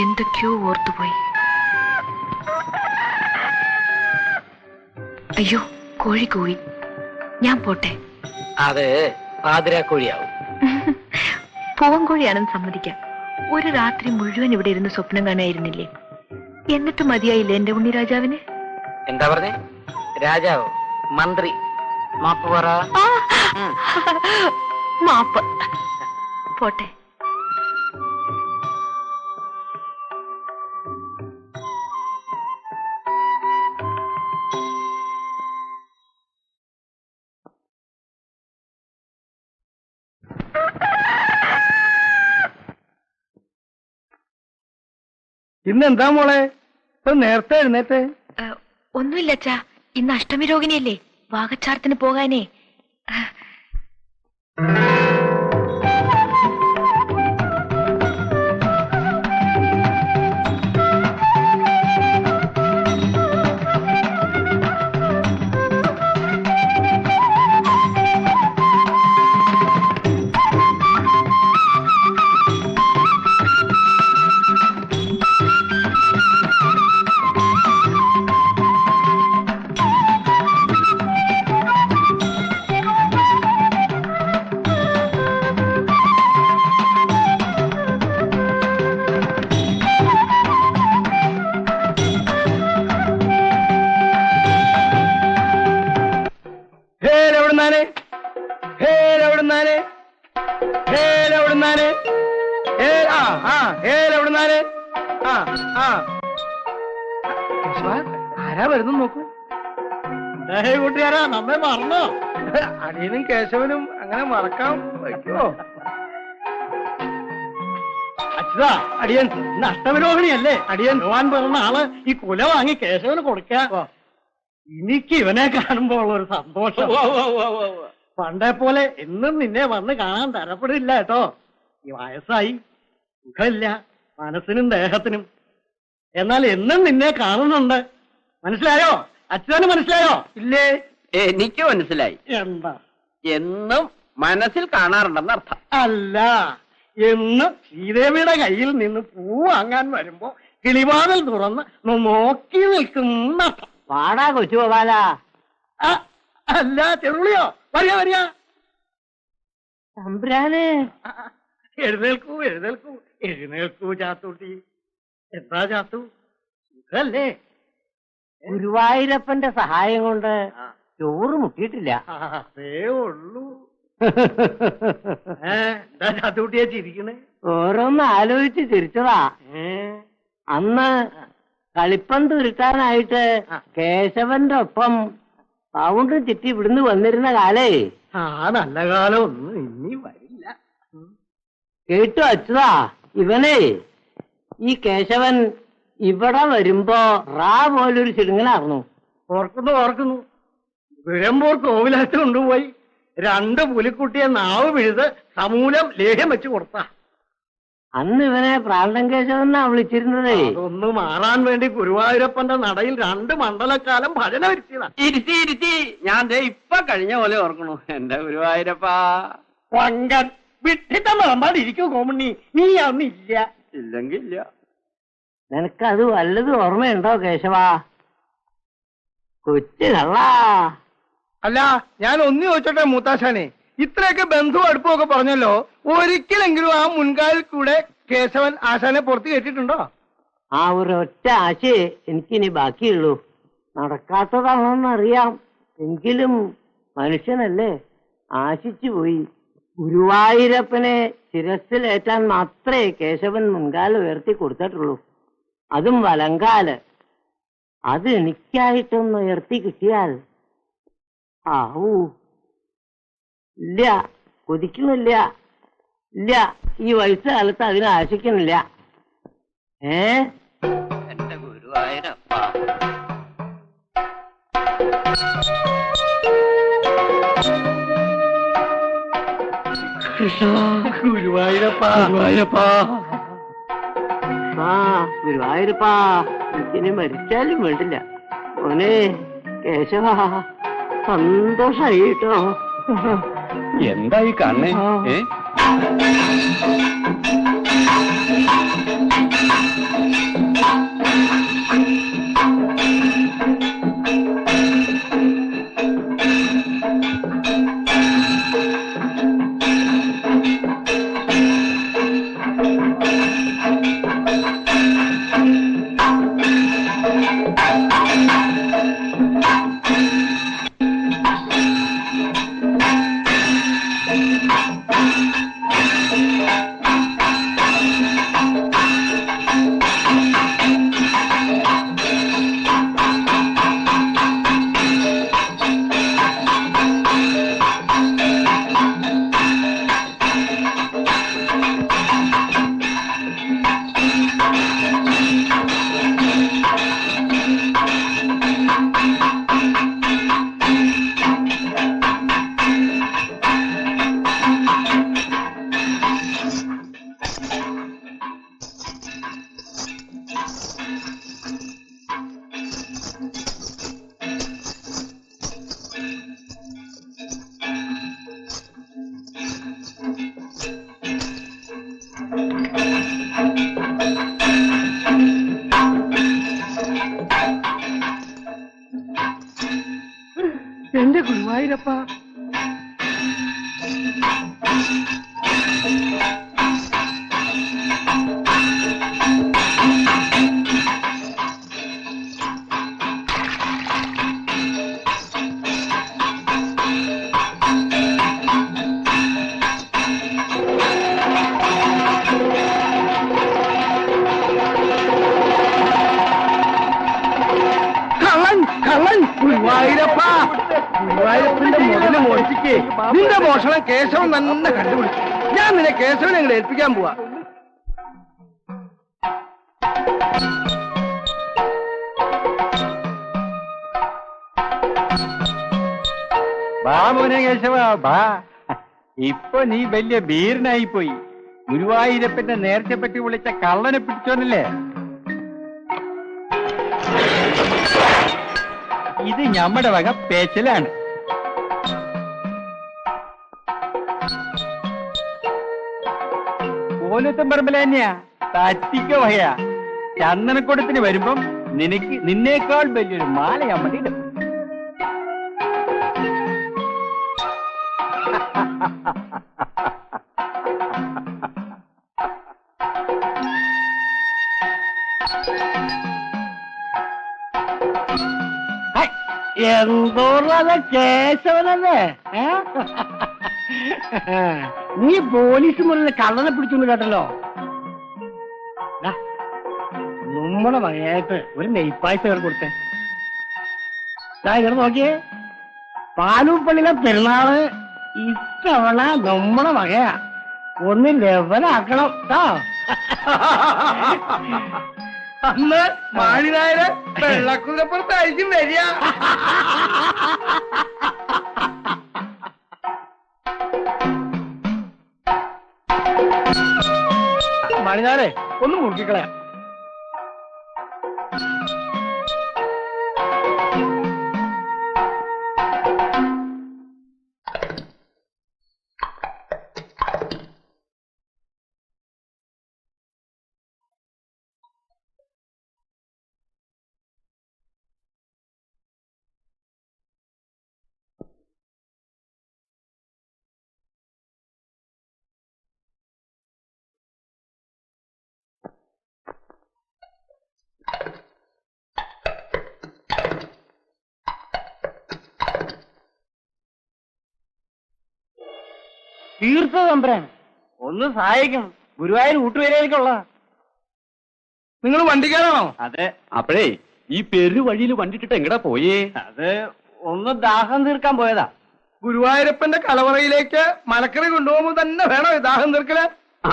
എന്തൊക്കെയോ ഓർത്തുപോയി. അയ്യോ, കോഴി കൂവി. ഞാൻ പോട്ടെ. അത് പാതിരാക്കോഴിയാവും. പൂവൻകോഴിയാണെന്ന് സമ്മതിക്കാം. ഒരു രാത്രി മുഴുവൻ ഇവിടെ ഇരുന്ന് സ്വപ്നം കാണായിരുന്നില്ലേ? എന്നിട്ട് മതിയായില്ലേ എന്റെ ഉണ്ണിരാജാവിന്? എന്താ പറഞ്ഞേ? രാജാവോ? മന്ത്രി? മാപ്പ് പറ. മാപ്പ്. പോട്ടെ. ഇന്നെന്താ മോളെ ഇപ്പൊ നേരത്തെ എഴുന്നേറ്റ്? ഒന്നുമില്ല അച്ഛാ, ഇന്ന് അഷ്ടമി രോഹിണിയല്ലേ, വാകച്ചാർത്തിന് പോകാനേ. ആരാ വരുന്നു നോക്കൂ. കൂട്ടുകാരാ, നമ്മെ മറന്നോ? അടിയനും കേശവനും അങ്ങനെ മറക്കാൻ വയ്ക്കോ? അച്ഛാ, അടിയൻ ഇന്ന് അഷ്ടമരോഹിണിയല്ലേ? അടിയൻ പോവാൻ പറഞ്ഞ ആള് ഈ കുല വാങ്ങി കേശവന് കൊടുക്ക. എനിക്ക് ഇവനെ കാണുമ്പോ ഉള്ള ഒരു സന്തോഷം പണ്ടേ പോലെ എന്നും നിന്നെ വന്ന് കാണാൻ തരപ്പെടില്ല കേട്ടോ. ഈ വയസ്സായി, സുഖമില്ല മനസ്സിനും ദേഹത്തിനും. എന്നാൽ എന്നും നിന്നെ കാണുന്നുണ്ട്. മനസ്സിലായോ? അച്ഛന് മനസ്സിലായോ? ഇല്ലേ? എനിക്ക് മനസ്സിലായി. എന്താ? എന്നും മനസ്സിൽ കാണാറുണ്ടെന്ന് അർത്ഥം. അല്ല, എന്നും ശ്രീദേവിയുടെ കയ്യിൽ നിന്ന് പൂ വാങ്ങാൻ വരുമ്പോ കിളിവാതിൽ തുറന്ന് നോക്കി നിൽക്കുന്ന അർത്ഥം. വാടാ കൊച്ചു ഗോപാല. അല്ല ചെറുളിയോ? വരിക വരിക. തമ്പുരാനെ, എഴുന്നേൽക്കൂ എഴുന്നേൽക്കൂ എഴുന്നേൽക്കൂ ചാത്തൂട്ടി. എന്താ ചാത്തു, സുഖല്ലേ? ഗുരുവായൂരപ്പന്റെ സഹായം കൊണ്ട് ചോറ് മുട്ടിയിട്ടില്ല. അതേ ഉള്ളൂ. എന്താ ചാത്തൂട്ടിയെ ചിരിക്കണേ? ഓരോന്ന് ആലോചിച്ച് ചിരിച്ചതാ. അന്ന് കളിപ്പന്ത് ഉരുട്ടാനായിട്ട് കേശവന്റെ ഒപ്പം പൗണ്ടും ചുറ്റി ഇവിടുന്ന് വന്നിരുന്ന കാലേ. നല്ല കാലം ഒന്നും ഇനി വരില്ല. കേട്ടു അച്ഛതാ, ഇവനെ ഈ കേശവൻ ഇവിടെ വരുമ്പോ റാ പോലൊരു ചിടുങ്ങനായിരുന്നു. ഓർക്കുന്നു ഓർക്കുന്നു. വിഴമ്പൂർ കോവിലത്ത് കൊണ്ടുപോയി 2 പുലിക്കുട്ടിയെ നാവ് പിഴുത് സമൂലം ലേഹ്യം വെച്ച് കൊടുത്ത. അന്ന് ഇവനെ പ്രാന്തൻ കേശവനാ വിളിച്ചിരുന്നതേ. അതൊന്ന് മാറാൻ വേണ്ടി ഗുരുവായൂരപ്പന്റെ നടയിൽ 2 മണ്ഡലക്കാലം ഭജന വരുത്തിയതാ. ഇരുത്തി ഇരുത്തി ഞാൻ ദേ ഇപ്പൊ കഴിഞ്ഞ പോലെ ഓർക്കണു. എന്റെ ഗുരുവായൂരപ്പാ. പങ്കൻ വിട്ടിട്ട മറമ്പാടിരിക്കൂ കോമണ്ണി. നീ അന്നില്ല. ഇല്ലെങ്കിൽ ഇല്ല. നിനക്കത് വല്ലതും ഓർമ്മയുണ്ടോ കേശവ? കൊച്ചു കള്ളാ. അല്ല, ഞാൻ ഒന്ന് ചോദിച്ചോട്ടെ മൂത്താശാനെ, ഇത്രയൊക്കെ ബന്ധു അടുപ്പമൊക്കെ പറഞ്ഞല്ലോ, ഒരിക്കലെങ്കിലും ആ മുൻകാലിൽ കൂടെ കേശവൻ ആശാനെ പുറത്ത് കയറ്റിട്ടുണ്ടോ? ആ ഒരൊറ്റ ആശയെ എനിക്കിനി ബാക്കിയുള്ളൂ. നടക്കാത്തതാണെന്നറിയാം, എങ്കിലും മനുഷ്യനല്ലേ, ആശിച്ചു പോയി. ഗുരുവായൂരപ്പനെ ശിരസിലേറ്റാൻ മാത്രമേ കേശവൻ മുൻകാല് ഉയർത്തി കൊടുത്തിട്ടുള്ളൂ, അതും വലങ്കാല്. അത് എനിക്കായിട്ടൊന്ന് ഉയർത്തി കിട്ടിയാൽ ആവൂ. ഇല്ല, കൊതിക്കുന്നില്ല. ഇല്ല, ഈ വയസ്സുകാലത്ത് അതിനെ ആശിക്കുന്നില്ല. എന്റെ ഗുരുവായൂരപ്പാ. ഗുരുവായൂരപ്പാ ഗുരുവായൂരപ്പാ. ആ ഗുരുവായൂരപ്പാ, എനിക്കിനി മരിച്ചാലും വേണ്ടില്ല. മോനെ കേശവ, സന്തോഷായി കേട്ടോ. എന്തായി കാണേ? ഗുരുവായൂരപ്പ. ഗുരുവായൂരപ്പ, ഗുരുവായൂരപ്പന്റെ മുതല് മോഷിക്ക്. നിന്റെ മോഷണം കേശവൻ തന്നെ കണ്ടുപിടിച്ചു. ഞാൻ നിന്നെ കേശവനെ അങ്ങോട്ട് ഏൽപ്പിക്കാൻ പോവാ. ബാ മോനെ കേശവ ബാ. ഇപ്പൊ നീ വലിയ വീരനായി പോയി. ഗുരുവായൂരപ്പന്റെ നേരത്തെ പറ്റി വിളിച്ച കള്ളനെ പിടിച്ചോന്നല്ലേ? ഇത് ഞമ്മടെ വക പേച്ചലാണ്. പോലത്തും പറമ്പില തന്നെയാ, തറ്റിക്ക വകയാ. ചന്ദനക്കൊടത്തിന് വരുമ്പം നിന്നേക്കാൾ വലിയൊരു മാല അമ്മടി ഇടും. എന്തോന്നത് കേശവനല്ലേ? നീ പോലീസ് മുറിയിൽ കള്ളനെ പിടിച്ചോണ്ട് കേട്ടല്ലോ. നമ്മുടെ വകയായിട്ട് ഒരു നെയ്പ്പായസം കയറി കൊടുത്തേ. ഇങ്ങനെ നോക്കിയേ, പാലൂപ്പള്ളിയിലെ പെരുന്നാള് ഇത്തവണ നമ്മുടെ വകയാ. ഒന്ന് ലെവലാക്കണം കേട്ടോ. അന്ന് മാളിനായര് വെള്ളക്കുതിരപ്പുറത്തായിരിക്കും വരിക. മാളിനാരെ ഒന്ന് മുറുക്കിക്കളയാം. തീർത്ത തമ്പരാണ്, ഒന്ന് സഹായിക്കണം. ഗുരുവായൂർ ഊട്ടുവരേക്കുള്ള. നിങ്ങൾ വണ്ടിക്കാരാണോ? അതെ. അപ്പോഴേ ഈ പെരു വഴിയിൽ വണ്ടിട്ടിട്ട് എങ്ങടാ പോയേ? അത് ഒന്ന് ദാഹം തീർക്കാൻ പോയതാ. ഗുരുവായൂരപ്പന്റെ കലവറയിലേക്ക് മലക്കറി കൊണ്ടുപോകുമ്പോ തന്നെ വേണോ ദാഹം തീർക്കല്? ആ,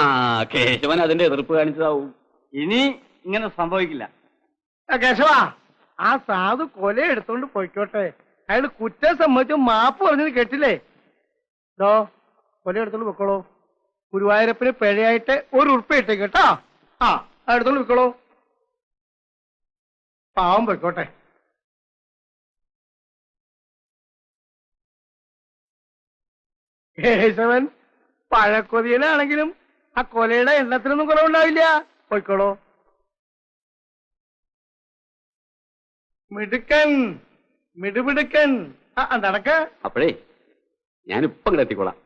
കേശവൻ അതിന്റെ എതിർപ്പ് കാണിച്ചതാവും. ഇനി ഇങ്ങനെ സംഭവിക്കില്ല. കേശവാ, ആ സാധു കൊല എടുത്തോണ്ട് പോയിക്കോട്ടെ. അയാൾ കുറ്റം സംബന്ധിച്ച് മാപ്പ് പറഞ്ഞത് കേട്ടില്ലേ? കൊല എടുത്തോണ്ട് വെക്കോളൂ. ഗുരുവായൂരപ്പന് പിഴയായിട്ട് 1 ഉറുപ്പിക ഇട്ടേക്ക് കേട്ടോ. ആ, എടുത്തോണ്ട് വെക്കോളൂ. പാവം പോയിക്കോട്ടെ. കേശവൻ പഴക്കൊതിയനാണെങ്കിലും ആ കൊലയുടെ എണ്ണത്തിനൊന്നും കുറവുണ്ടാവില്ല. പോയിക്കോളൂ. മിടുക്കൻ, മിടുമിടുക്കൻ. നടക്ക. അപ്പോഴേ ഞാനിപ്പം ഇങ്ങോട്ട് എത്തിക്കോളാം.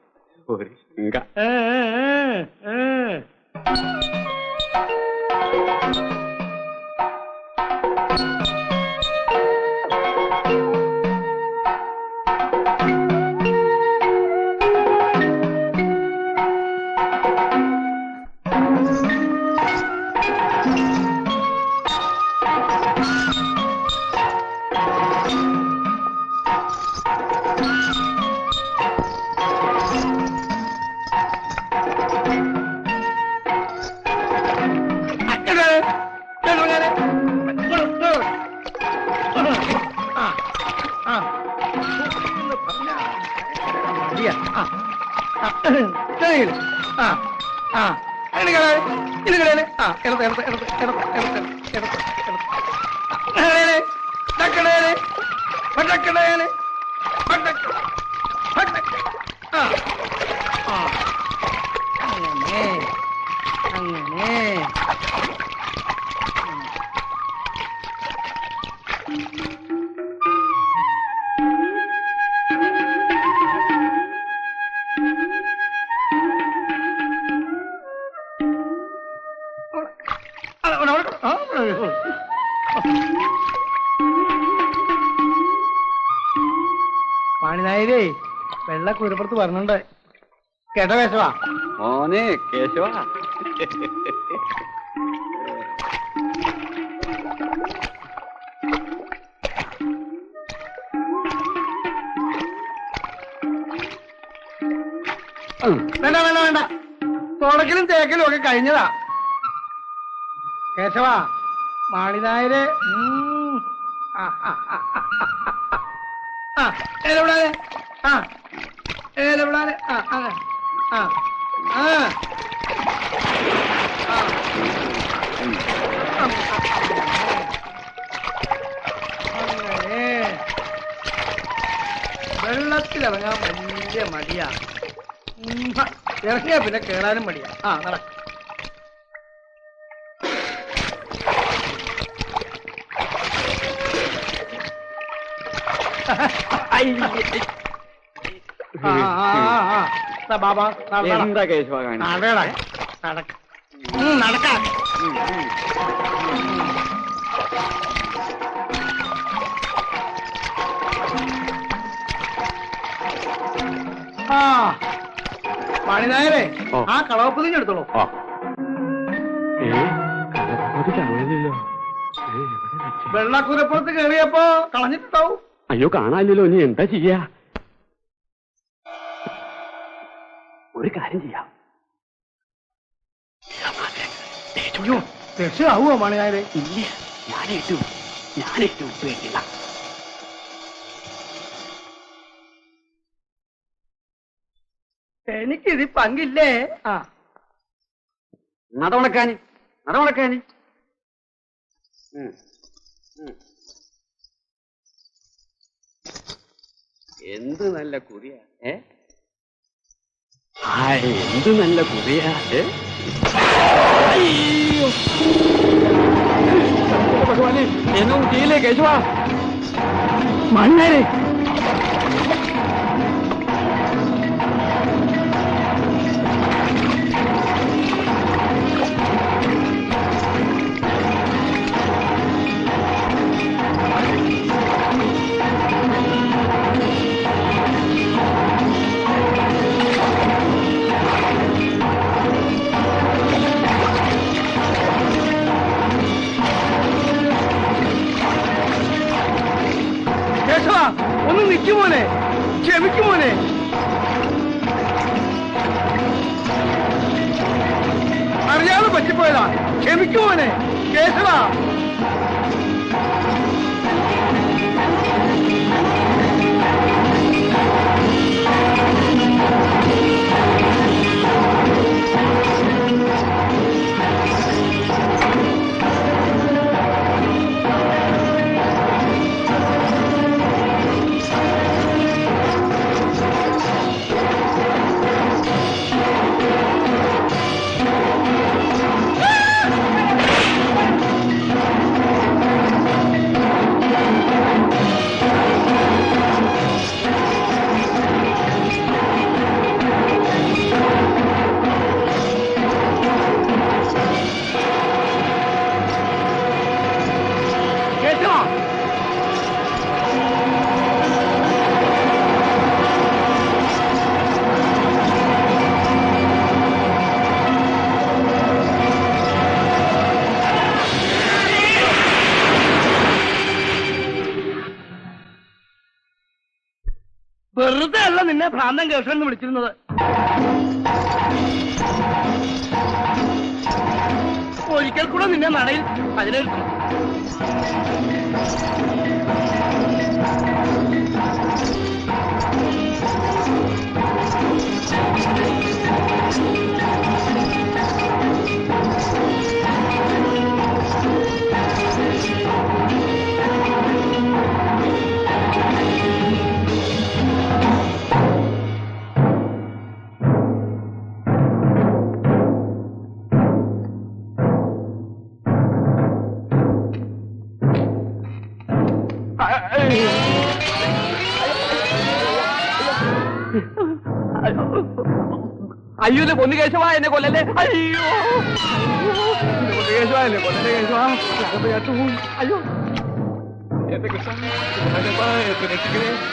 വെള്ള കുരുപ്പുറത്ത് വരണുണ്ട് കേട്ടോ കേശവാ? മോനെ കേശവ, വേണ്ട വേണ്ട വേണ്ട, തുടക്കലും തേക്കലും ഒക്കെ കഴിഞ്ഞതാ. കേശവാ, മാളിനായര് ഏലവിടാതെ ഏലവിടാതെ അങ്ങനെ വെള്ളത്തിലിറങ്ങാൻ വലിയ മടിയാ. ഇറങ്ങിയാ പിന്നെ കേറാനും മടിയാ. നട. എന്താ കേശവ നടക്കാം. മണിനായരെ, ആ കളവപ്പുതിഞ്ഞ് എടുത്തോളൂ. വെള്ളക്കുരപ്പുറത്ത് കയറിയപ്പോ കളഞ്ഞിട്ടുണ്ടാവും. അയ്യോ, കാണാനില്ലല്ലോ. ഇനി എന്താ ചെയ്യാ? ഒരു കാര്യം ചെയ്യാം. അയ്യോ, രക്ഷയാവോ മണിനായരെ? ഇല്ല, ഞാനേറ്റു പേടില്ല. എനിക്കിത് പങ്കില്ലേ? നടവണക്കാന് എന്ത് നല്ല കുറിയാ. എന്ത് നല്ല കുറിയാ. ഭഗവാനെ, എന്നോ ചെയ്യില്ലേ കേശവാ? മണ്ണേരെ ഒന്ന് നിൽക്കുമോനെ, ക്ഷമിക്കുമോനെ. അറിയാതെ പറ്റിപ്പോയതാ, ക്ഷമിക്കുമോനെ. കേശവ, വെറുതെ അല്ല നിന്നെ ഭ്രാന്തൻ കേശവൻ എന്ന് വിളിച്ചിരുന്നത്. ഒരിക്കൽ കൂടെ നിന്നെ നടയിൽ അതിനെടുക്കും. അയ്യോ, പൊന്നു കേശവ, എന്നെ കൊല്ലല്ലേ. അയ്യോ, കേശവ, എന്നെ കൊല്ലല്ലേ കേശവ. അയ്യോ, എന്റെ കൃഷ്ണ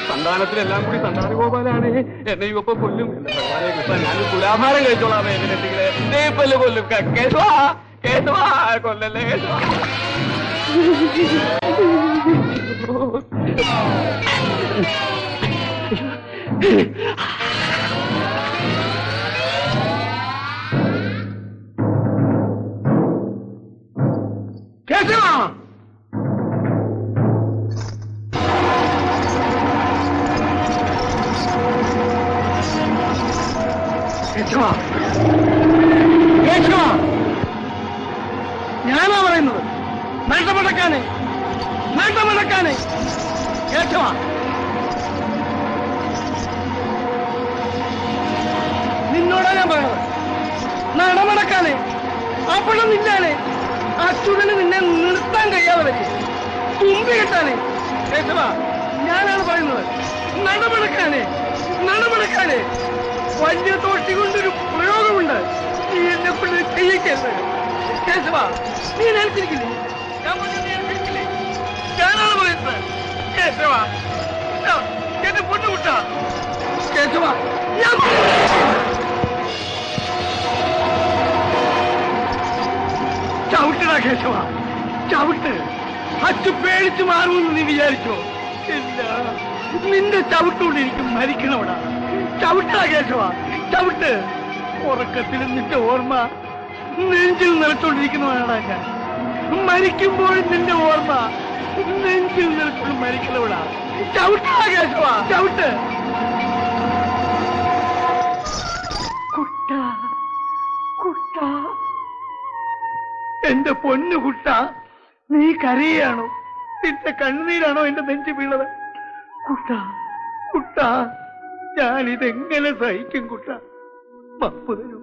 സന്താനത്തിലെല്ലാം കൂടി സന്താനഗോപാലാണ് എന്നെ ഇവപ്പൊ കൊല്ലും. എന്റെ ഭഗവാനെ കൃഷ്ണ, ഞാൻ തുലാഭാരം കഴിച്ചോളാമേ. എന്നെ രക്ഷിക്കണേ. ദേപ്പല് കൊല്ലും. കേശവാ കേശവാ, കൊല്ലല്ലേ കേശവാ. കേശവാ കേശവാ കേശവാ, ഞാനാ പറയുന്നത്. നഷ്ടമടക്കാനേ നഷ്ടമടക്കാനേ കേശവാ. നിന്നോടാ ഞാൻ പറയുന്നത്. നടമടക്കാനേ അപ്പോഴും നിന്നാനേ അച്യുതന് നിന്നെ നിർത്താൻ കഴിയാതെ വരെ തുമ്പി കിട്ടാനേ കേശവ ഞാനാണ് പറയുന്നത്. നടമടക്കാനേ നടമടക്കാനേ. വലിയ തോട്ടി കൊണ്ടൊരു പ്രയോഗമുണ്ട്. നീ എന്നെ കൊണ്ട് ചെയ്യിക്കരുത് കേശവ. നീ നേരിട്ടിരിക്കില്ലേ? ഞാൻ നേരിട്ടിരിക്കില്ലേ? ഞാനാണ് പറയുന്നത് കേശവ. എന്റെ പൊണ്ണുകുട്ട കേശവ, ഞാൻ ചവിട്ടടാ കേശവ, ചവിട്ട്. അച്ചു പേടിച്ചു മാറുമെന്ന് നീ വിചാരിച്ചോ? ഇല്ല, നിന്റെ ചവിട്ടുകൊണ്ട് എനിക്ക് മരിക്കണോടാ. ചവിട്ടടാ കേശവ, ചവിട്ട്. ഉറക്കത്തിലും നിന്റെ ഓർമ്മ നെഞ്ചിൽ നിറച്ചോണ്ടിരിക്കുന്നവനാടാ ഞാൻ. മരിക്കുമ്പോഴും നിന്റെ ഓർമ്മ നെഞ്ചിൽ നിറച്ചോണ്ട് മരിക്കണോടാ. ചവിട്ടടാ കേശവ, ചവിട്ട്. കുട്ട കുട്ട, എന്റെ പൊന്നു കുട്ട, നീ കരയാണോ? നിന്റെ കണ്ണുനീരാണോ എന്റെ നെഞ്ചു വീണത്? കുട്ട കുട്ട, ഞാനിതെങ്ങനെ സഹിക്കും കുട്ട? മാപ്പ് തരൂ.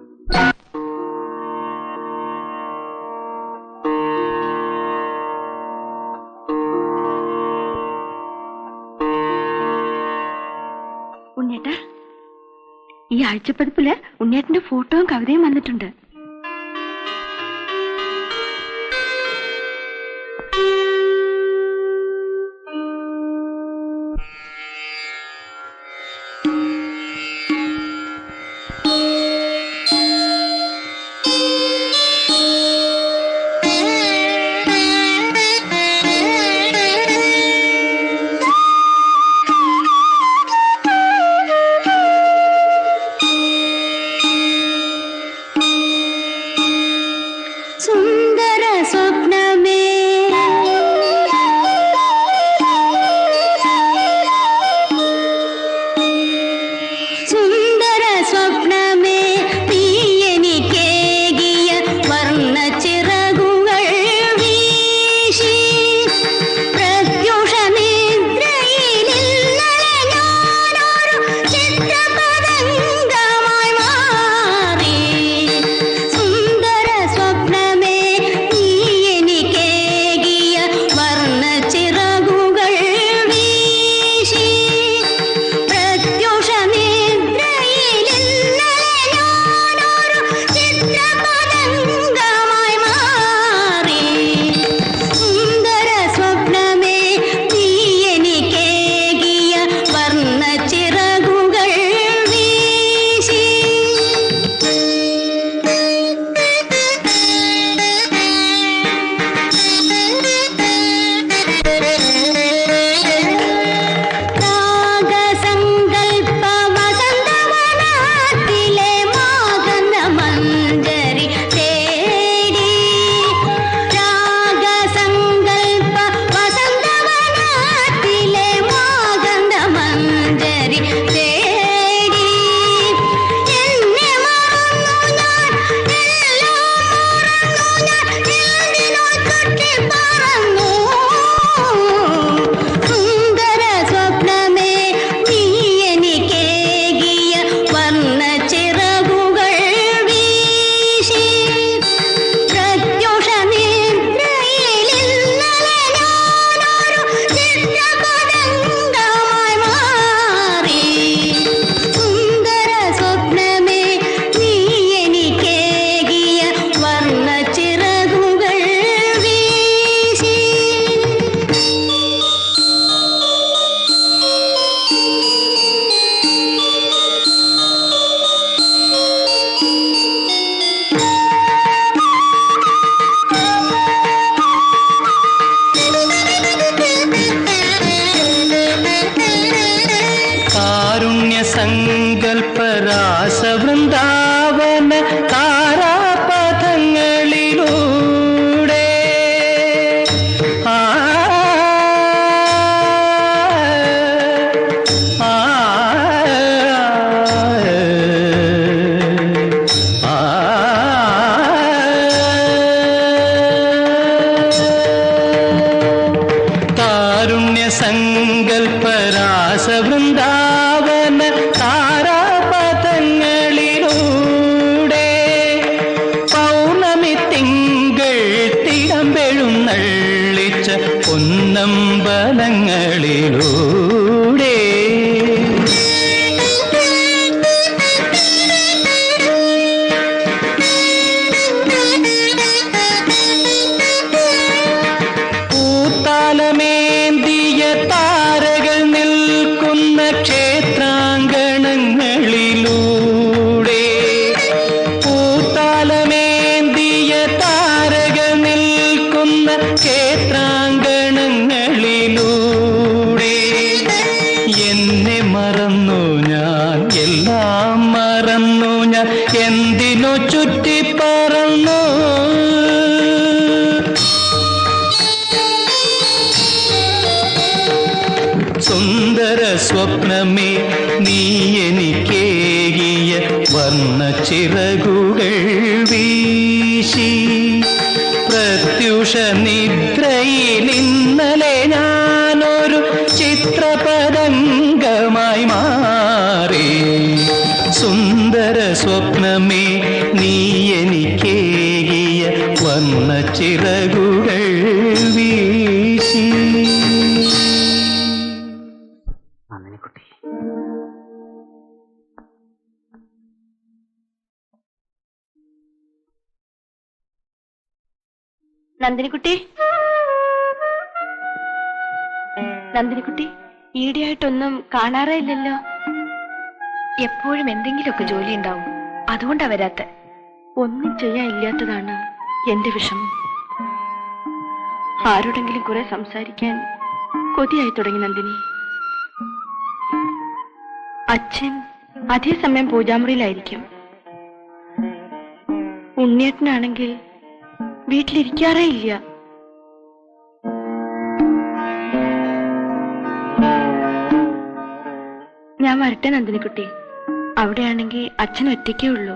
ഉണ്ണേട്ടാ, ഈ ആഴ്ചപ്പതിപ്പില് ഉണ്ണേട്ടന്റെ ഫോട്ടോയും കവിതയും വന്നിട്ടുണ്ട്. സങ്കൽപ്പരാസവൃന്ദാവന താരാപഥങ്ങളിലൂടെ ആ സങ്കൽപ്പരാസവൃന്ദാവന താരാപഥങ്ങളിലൂടെ പൗർണമി തിങ്കൾ തിടമ്പെഴുന്നള്ളിച്ച പൊന്നമ്പലങ്ങളിലൂടെ പൂത്താലമേന്തിയ താരകൾ നിൽക്കുന്ന ക്ഷേത്രാങ്കണങ്ങളിലൂടെ പൂത്താലമേന്തിയ താരകൾ നിൽക്കുന്ന ക്ഷേത്രാങ്കണങ്ങളിലൂടെ എന്നെ മറന്നു ഞാൻ എല്ലാം മറന്നു ഞാൻ എന്തിനു ചുറ്റിപ്പറന്നു സുന്ദര സ്വപ്നമേ നീ എനിക്കേകിയ വർണ്ണച്ചിറകുകൾ വീശി പ്രത്യുഷ നിദ്രയിൽ ഇന്നലെ ഞാനൊരു ചിത്രപതംഗമായി മാറി സുന്ദര സ്വപ്നമേ നീ എനിക്കേകിയ വർണ്ണച്ചിറകുകൾ വീശി നന്ദിനിക്കുട്ടി. നന്ദിനിക്കുട്ടി, നന്ദിനിക്കുട്ടി, ഈടെയായിട്ടൊന്നും കാണാറേ ഇല്ലല്ലോ. എപ്പോഴും എന്തെങ്കിലുമൊക്കെ ജോലി ഉണ്ടാവും, അതുകൊണ്ടാ വരാത്ത. ഒന്നും ചെയ്യാൻ ഇല്ലാത്തതാണ് എന്റെ വിഷമം. ആരോടെങ്കിലും കുറെ സംസാരിക്കാൻ കൊതിയായി തുടങ്ങി നന്ദിനി. അച്ഛൻ അതേ സമയം പൂജാമുറിയിലായിരിക്കും. ഉണ്ണിയേട്ടനാണെങ്കിൽ വീട്ടിലിരിക്കാറേ ഇല്ല. ഞാൻ വരട്ടെ നന്ദിനിക്കുട്ടി. അവിടെയാണെങ്കിൽ അച്ഛൻ ഒറ്റയ്ക്കേ ഉള്ളൂ.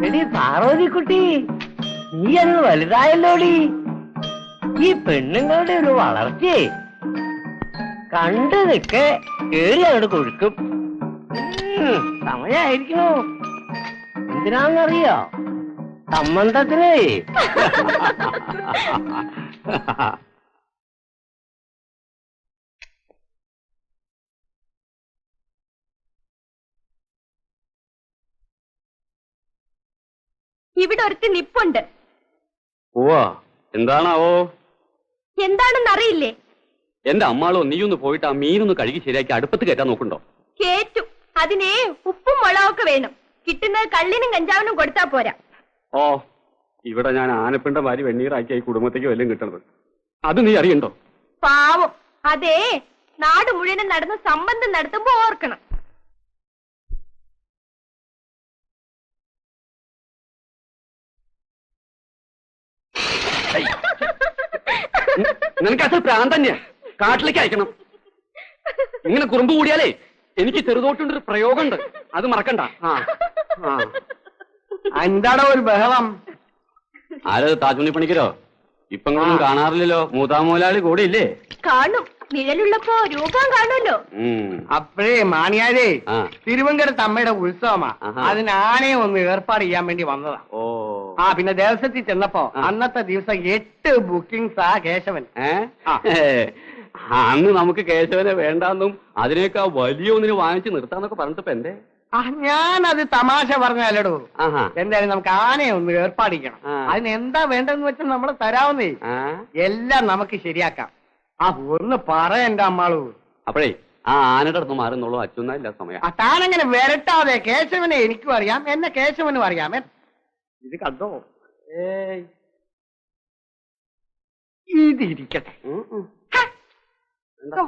എടി പാർവതിക്കുട്ടി, നീ അങ്ങ് വലുതായല്ലോടി. ഈ പെണ്ണുങ്ങളുടെ ഒരു വളർച്ചയെ കണ്ടു നിൽക്കെ കേറി അങ്ങോട്ട് കൊഴുക്കും. സമയായിരിക്കണോ? എന്തിനാന്നറിയോ? സംബന്ധത്തിനേ. ഇവിടെ ഒരുത്തി നിപ്പുണ്ട്. ഓ, എന്താണാവോ? എന്താണെന്നറിയില്ലേ? എന്റെ അമ്മാളോ നീയൊന്ന് പോയിട്ട് ആ മീനൊന്ന് കഴുകി ശരിയാക്കി അടുപ്പത്ത് കയറ്റാൻ നോക്കണ്ടോ? കേറ്റും. അതിനെ ഉപ്പും മുളകൊക്കെ വേണം. കിട്ടുന്നത് കള്ളിനും കഞ്ചാവിനും കൊടുത്താ പോരാ. ഓ, ഇവിടെ ഞാൻ ആനപ്പിണ്ട വാരി വെണ്ണീറാക്കി ഈ കുടുംബത്തേക്ക് വല്ലതും കിട്ടണത് അത് നീ അറിയണ്ടോ? പാവം. അതേ നാട് മുഴുവനും നടന്ന് സംബന്ധം നടത്തുമ്പോ ഓർക്കണം. നിനക്ക് അച്ഛൻ പ്രാന്ത് തന്നെയാ. കാട്ടിലേക്ക് അയക്കണം. ഇങ്ങനെ കുറുമ്പ് കൂടിയാലേ എനിക്ക് ചെറുതോട്ടുണ്ടൊരു പ്രയോഗമുണ്ട്, അത് മറക്കണ്ട. എന്താടോ ഒരു ബഹളം? ആരത്? താജുണ്ണി പണിക്കരോ? ഇപ്പങ്ങളൊന്നും കാണാറില്ലല്ലോ. മൂതാമൂലാളി കൂടെ ഇല്ലേ? കാണും. നിഴലുള്ളപ്പോ രൂപം കാണുമല്ലോ. അപ്പഴേ മാണിയാരേ, തിരുവങ്കരത്ത് അമ്മയുടെ ഉത്സവമാ. അതിന് ആനയെ ഒന്ന് ഏർപ്പാട് ചെയ്യാൻ വേണ്ടി വന്നതാ. ഓ, പിന്നെ ദേവസ്വത്തിൽ ചെന്നപ്പോ അന്നത്തെ ദിവസം 8 ബുക്കിംഗ്സാ കേശവൻ. അന്ന് നമുക്ക് കേശവനെ വേണ്ടാന്നും അതിനേക്കാ വലിയ ഒന്നിന് വാങ്ങിച്ച് നിർത്താന്നൊക്കെ പറഞ്ഞിട്ട് എന്തേ? ഞാനത് തമാശ പറഞ്ഞല്ലടോ. എന്തായാലും നമുക്ക് ആനയെ ഒന്ന് ഏർപ്പാട് ചെയ്യണം. അതിന് എന്താ വേണ്ടെന്ന് വെച്ചാൽ നമ്മൾ തരാവുന്നേ. എല്ലാം നമുക്ക് ശരിയാക്കാം. ഒന്ന് പറ എന്റെ അമ്മാളൂ. അപ്പഴേ ആ ആനയുടെ അടുത്ത് മാറുന്നുള്ളൂ. അച്ഛനില്ല സമയം. താനങ്ങനെ വരട്ടാതെ. കേശവനെ എനിക്കും അറിയാം, എന്നെ കേശവനും അറിയാം. ഇത് കണ്ടോ? ഇതിരിക്കട്ടെ.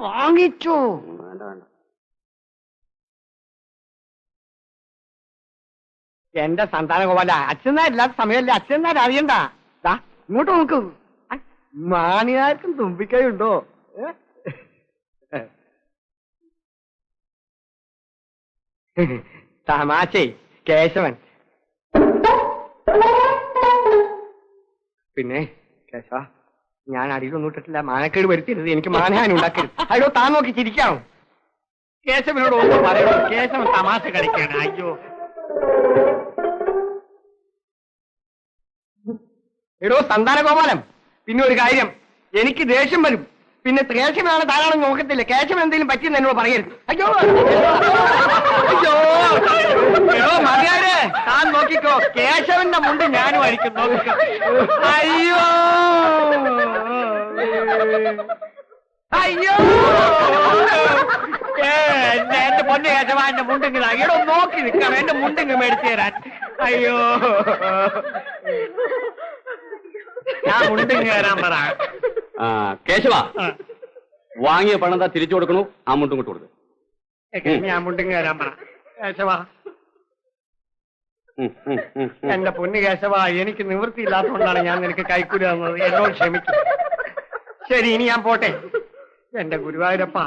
വാങ്ങിച്ചോ? വേണ്ട വേണ്ട. എന്റെ സന്താനഗോപാല, അച്ഛനാരില്ലാത്ത സമയമല്ലേ, അച്ഛനാർ അറിയണ്ട. ഇങ്ങോട്ട് നോക്കൂ. മാണിയാർക്കും തുമ്പിക്കൈയുണ്ടോ? തമാശേ കേശവൻ. പിന്നെ കേശവ, ഞാൻ അടിയിലൊന്നും ഇട്ടിട്ടില്ല. മാനക്കേട് വരുത്തരുത്, എനിക്ക് മാനഹാനി ഉണ്ടാക്കരുത്. അയ്യോ, താൻ നോക്കി ചിരിക്കാണോ? കേശവനോട് ഒന്നും പറയണോ? കേശവൻ തമാശ കളിക്കാണ്. അയ്യോ എടോ സന്താനഗോപാലം, പിന്നെ ഒരു കാര്യം, എനിക്ക് ദേഷ്യം വരും. പിന്നെ കേശവനാണ് താനാണെന്ന് നോക്കത്തില്ല. കേശവൻ എന്തെങ്കിലും പറ്റിയെന്ന് എന്നോട് പറയരുത്. അയ്യോ അയ്യോ എടോ മതിയാരെ, താൻ നോക്കിക്കോ. കേശവന്റെ മുണ്ട് ഞാനും അടിക്കും, നോക്കിക്കോ. അയ്യോ അയ്യോ എന്റെ പൊന്നു കേശവ, എന്റെ മുണ്ടിങ്ങനെ എടോ നോക്കി നിൽക്കാം. എന്റെ മുണ്ടിങ്ങ് മേടിച്ചു തരാൻ. അയ്യോ ഞാൻ മുണ്ടിങ് തരാൻ പറ. കേശവ, വാങ്ങിയ പണം താ തിരിച്ചു കൊടുക്കണു. ആ മുണ്ടും കൊണ്ട് കൊടുക്കും. ഞാൻ മുണ്ടിങ് തരാൻ പറ കേശവ. എന്റെ പൊന്നു കേശവ, എനിക്ക് നിവൃത്തിയില്ലാത്തതുകൊണ്ടാണ് ഞാൻ നിനക്ക് കൈക്കൂലി തന്നത്. എന്നോട് ക്ഷമിക്കും. ശരി, ഇനി ഞാൻ പോട്ടെ. എന്റെ ഗുരുവായൂരപ്പ.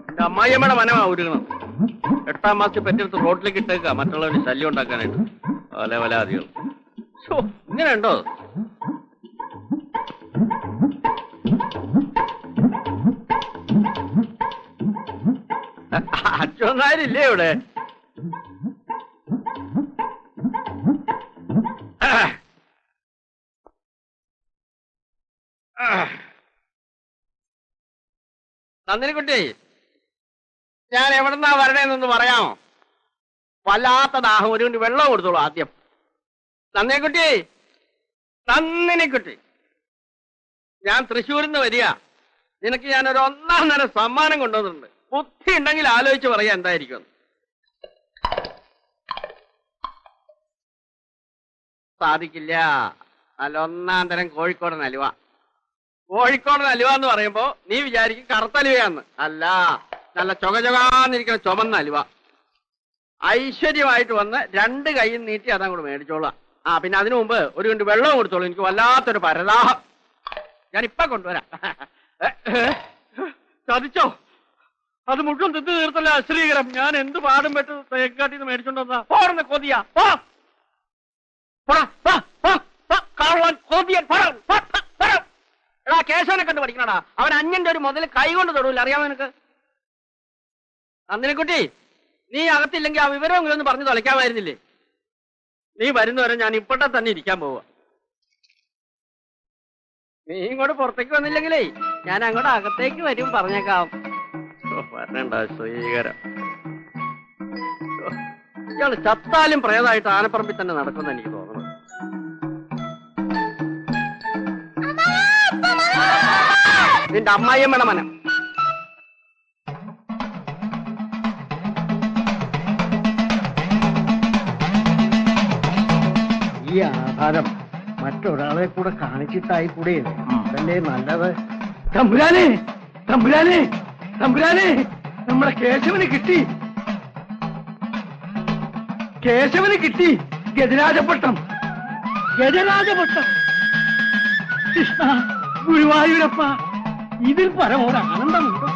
എന്റെ അമ്മായിയമ്മയുടെ മനമാ ഉരുകണം. 8ാം മാസത്തിൽ പെറ്റെടുത്ത് റോഡിലേക്ക് ഇട്ടേക്ക, മറ്റുള്ളവര് ശല്യം ഉണ്ടാക്കാനായിട്ട്. വല വലാദികൾ ഇങ്ങനെ ഉണ്ടോ? അച്ഛനാരില്ലേ ഇവിടെ? നന്ദിനിക്കുട്ടി, ഞാൻ എവിടെന്നാ വരണേന്നൊന്ന് പറയാമോ? വല്ലാത്ത ദാഹം, ഒരു കൊണ്ട് വെള്ളം കൊടുത്തോളൂ ആദ്യം. നന്ദിനിക്കുട്ടി, നന്ദിനിക്കുട്ടി, ഞാൻ തൃശ്ശൂരിൽ നിന്ന് വരിക. നിനക്ക് ഞാനൊരു 1ാം തരം സമ്മാനം കൊണ്ടുവന്നിട്ടുണ്ട്. ബുദ്ധി ഉണ്ടെങ്കിൽ ആലോചിച്ച് പറയാ എന്തായിരിക്കും. സാധിക്കില്ല. നല്ല 1ാം തരം കോഴിക്കോടൻ അലുവ. കോഴിക്കോടൻ അലുവ എന്ന് പറയുമ്പോ നീ വിചാരിക്കും കറുത്തലുവയാന്ന്. അല്ല, നല്ല ചൊകചൊകാന്നിരിക്കുന്ന ചുമന്ന അലുവ. ഐശ്വര്യമായിട്ട് വന്ന് 2 കൈയും നീട്ടി അതങ്ങോട്ട് മേടിച്ചോളാം. പിന്നെ അതിനു മുമ്പ് ഒരു കൊണ്ട് വെള്ളം കൊടുത്തോളൂ. എനിക്ക് വല്ലാത്തൊരു പരദാഹം. ഞാനിപ്പ കൊണ്ടുവരാം. ചതിച്ചോ? അത് മുഴുവൻ തിന്നു തീർത്തല്ല അശ്രീകരം. ഞാൻ എന്ത് പാടും പെട്ട് തേക്കാട്ടിന്ന് മേടിച്ചോണ്ടെന്നാ പോടുന്ന കൊതിയാ. എടാ, കേശവനെ കണ്ട് പഠിക്കണടാ. അവൻ അന്യന്റെ ഒരു മുതൽ കൈകൊണ്ട് തൊടൂല, അറിയാമോ നിനക്ക്? നന്ദിനിക്കുട്ടി, നീ അകത്തില്ലെങ്കിൽ ആ വിവരമെങ്കിലും ഒന്ന് പറഞ്ഞു തൊലയ്ക്കാമായിരുന്നില്ലേ? നീ വരുന്നവരെ ഞാൻ ഇപ്പോഴത്തെ തന്നെ ഇരിക്കാൻ പോവുക. നീ ഇങ്ങോട്ട് പുറത്തേക്ക് വന്നില്ലെങ്കിലേ ഞാൻ അങ്ങോട്ട് അകത്തേക്ക് വരും, പറഞ്ഞേക്കാം. വരണ്ട ശ്രീകരം. ഇയാള് ചത്താലും പ്രേതമായിട്ട് ആനപ്പറമ്പിൽ തന്നെ നടക്കുമെന്ന് എനിക്ക് തോന്നുന്നു. നിന്റെ അമ്മായിയമ്മയുടെ മനം. ഈ ആഹാരം മറ്റൊരാളെ കൂടെ കാണിച്ചിട്ടായി കൂടെ അതല്ലേ നല്ലത്. തമ്പുരാനെ, തമ്പുരാനെ, തമ്പുരാനെ, നമ്മുടെ കേശവന് കിട്ടി. കേശവന് കിട്ടി ഗജരാജപട്ടം. ഗജരാജപട്ടം. കൃഷ്ണ ഗുരുവായൂരപ്പ, ഇതിൽ പരമൊരാനന്ദമുണ്ടോ?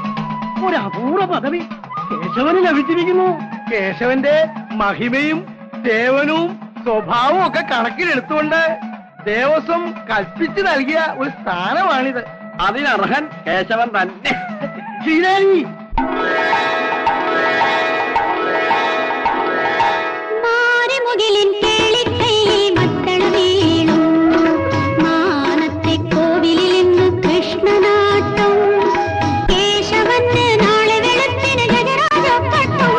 ഒരു അപൂർവ പദവി കേശവന് ലഭിച്ചിരിക്കുന്നു. കേശവന്റെ മഹിമയും സേവനവും സ്വഭാവവും ഒക്കെ കണക്കിലെടുത്തുകൊണ്ട് ദേവസ്വം കൽപ്പിച്ചു നൽകിയ ഒരു സ്ഥാനമാണിത്. അതിനർഹൻ കേശവൻ തന്നെ. ശ്രീരാണി, കേശവന് നാളെ വെളുപ്പിന് ഗജരാജപട്ടം.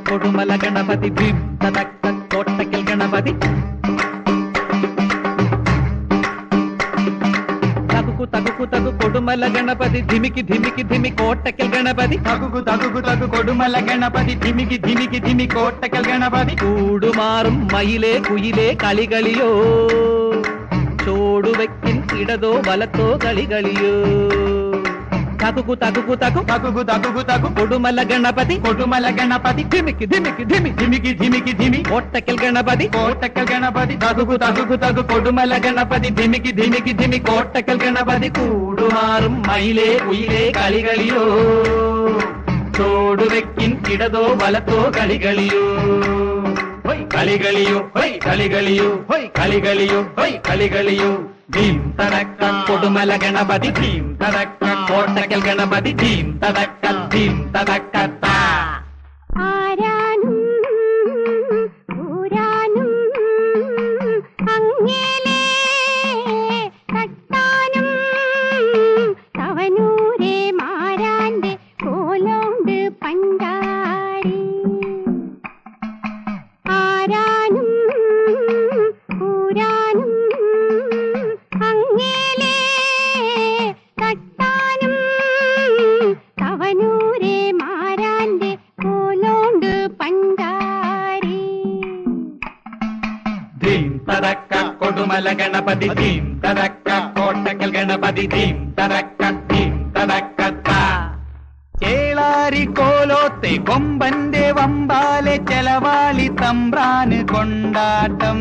കൊടുമല ഗണപതി ഭീം തടക്ക കോട്ടയ്ക്കൽ ഗണപതി തകുകു തകുകു തകു കൊടുമല ഗണപതി ധിമിക്കി ധിമിക്കി ധിമി കോട്ടയ്ക്കൽ ഗണപതി തകുകു തകുകു തകു കൊടുമല ഗണപതി ധിമിക്കി ധിമിക്കി ധിമി കോട്ടയ്ക്കൽ ഗണപതി കൂടുമാറും മയിലേ കുയിലേ കളികളിയോ ചോടുവെക്കിൻ ഇടതോ വലത്തോ കളികളിയോ തകുകു തകുകു തകു തകുകു തകുകു തകു കൊടുമല ഗണപതി ധിമിക്കി ധിമിക്കി ധിമി ധിമിക്കി ധിമിക്കി ധിമി കോട്ടയ്ക്കൽ ഗണപതി തകുകു തകുകു തകു കൊടുമല ഗണപതി ധിമിക്കി ധിമിക്കി ധിമി കോട്ടയ്ക്കൽ ഗണപതി കൂടുമാറും മയിലേ കുയിലേ കളികളിയോ ചോടുവെക്കിൻ ഇടതോ വലത്തോ കളികളിയോ കളികളിയോ കളികളിയോ കളികളിയോ കളികളിയോ ഭീം തടക്ക കൊടുമല ഗണപതി ഭീം തടക്ക കോട്ടയ്ക്കൽ ഗണപതി ഭീം തടക്ക ആരാനും ഊരാനും അങ്ങേലേ തട്ടാനും തവനൂരെ മാരാന്റെ കോലോണ്ട് പണ്ടാരി ആരാനും ഊരാനും അങ്ങേലേ തട്ടാനും തവനൂരെ മാരാന്റെ കോലോണ്ട് പണ്ടാരി ധീം തടക്ക കൊടുമല ഗണപതി ധീം തടക്ക കോട്ടയ്ക്കൽ ഗണപതി ധീം തടക്ക ചേളാരി കോലോത്തെ കൊമ്പന്റെ വമ്പാലെ ചെലവാളി തമ്പ്രാന് കൊണ്ടാട്ടം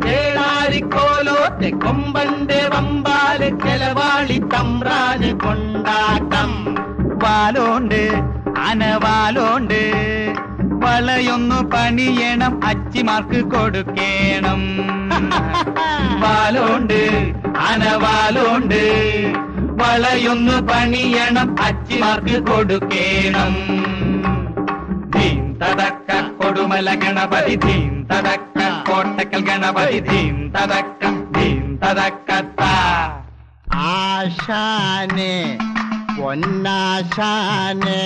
ചേളാരി കോലോത്തെ കൊമ്പന്റെ വമ്പാലെ ചെലവാളി തമ്പ്രാന് കൊണ്ടാട്ടം വാലോണ്ട് അനവാലോണ്ട് വളയൊന്നു പണിയണം അച്ചിമാർക്ക് കൊടുക്കേണം വാലോണ്ട് അനവാലോണ്ട് വളയൊന്നു പണിയണം അച്ചിമാർക്ക് കൊടുക്കേണം ധീം തടക്ക കൊടുമല ഗണപതി ധീം തടക്ക കോട്ടയ്ക്കൽ ഗണപതി ധീം തടക്ക ആശാനെ പൊന്നാശാനെ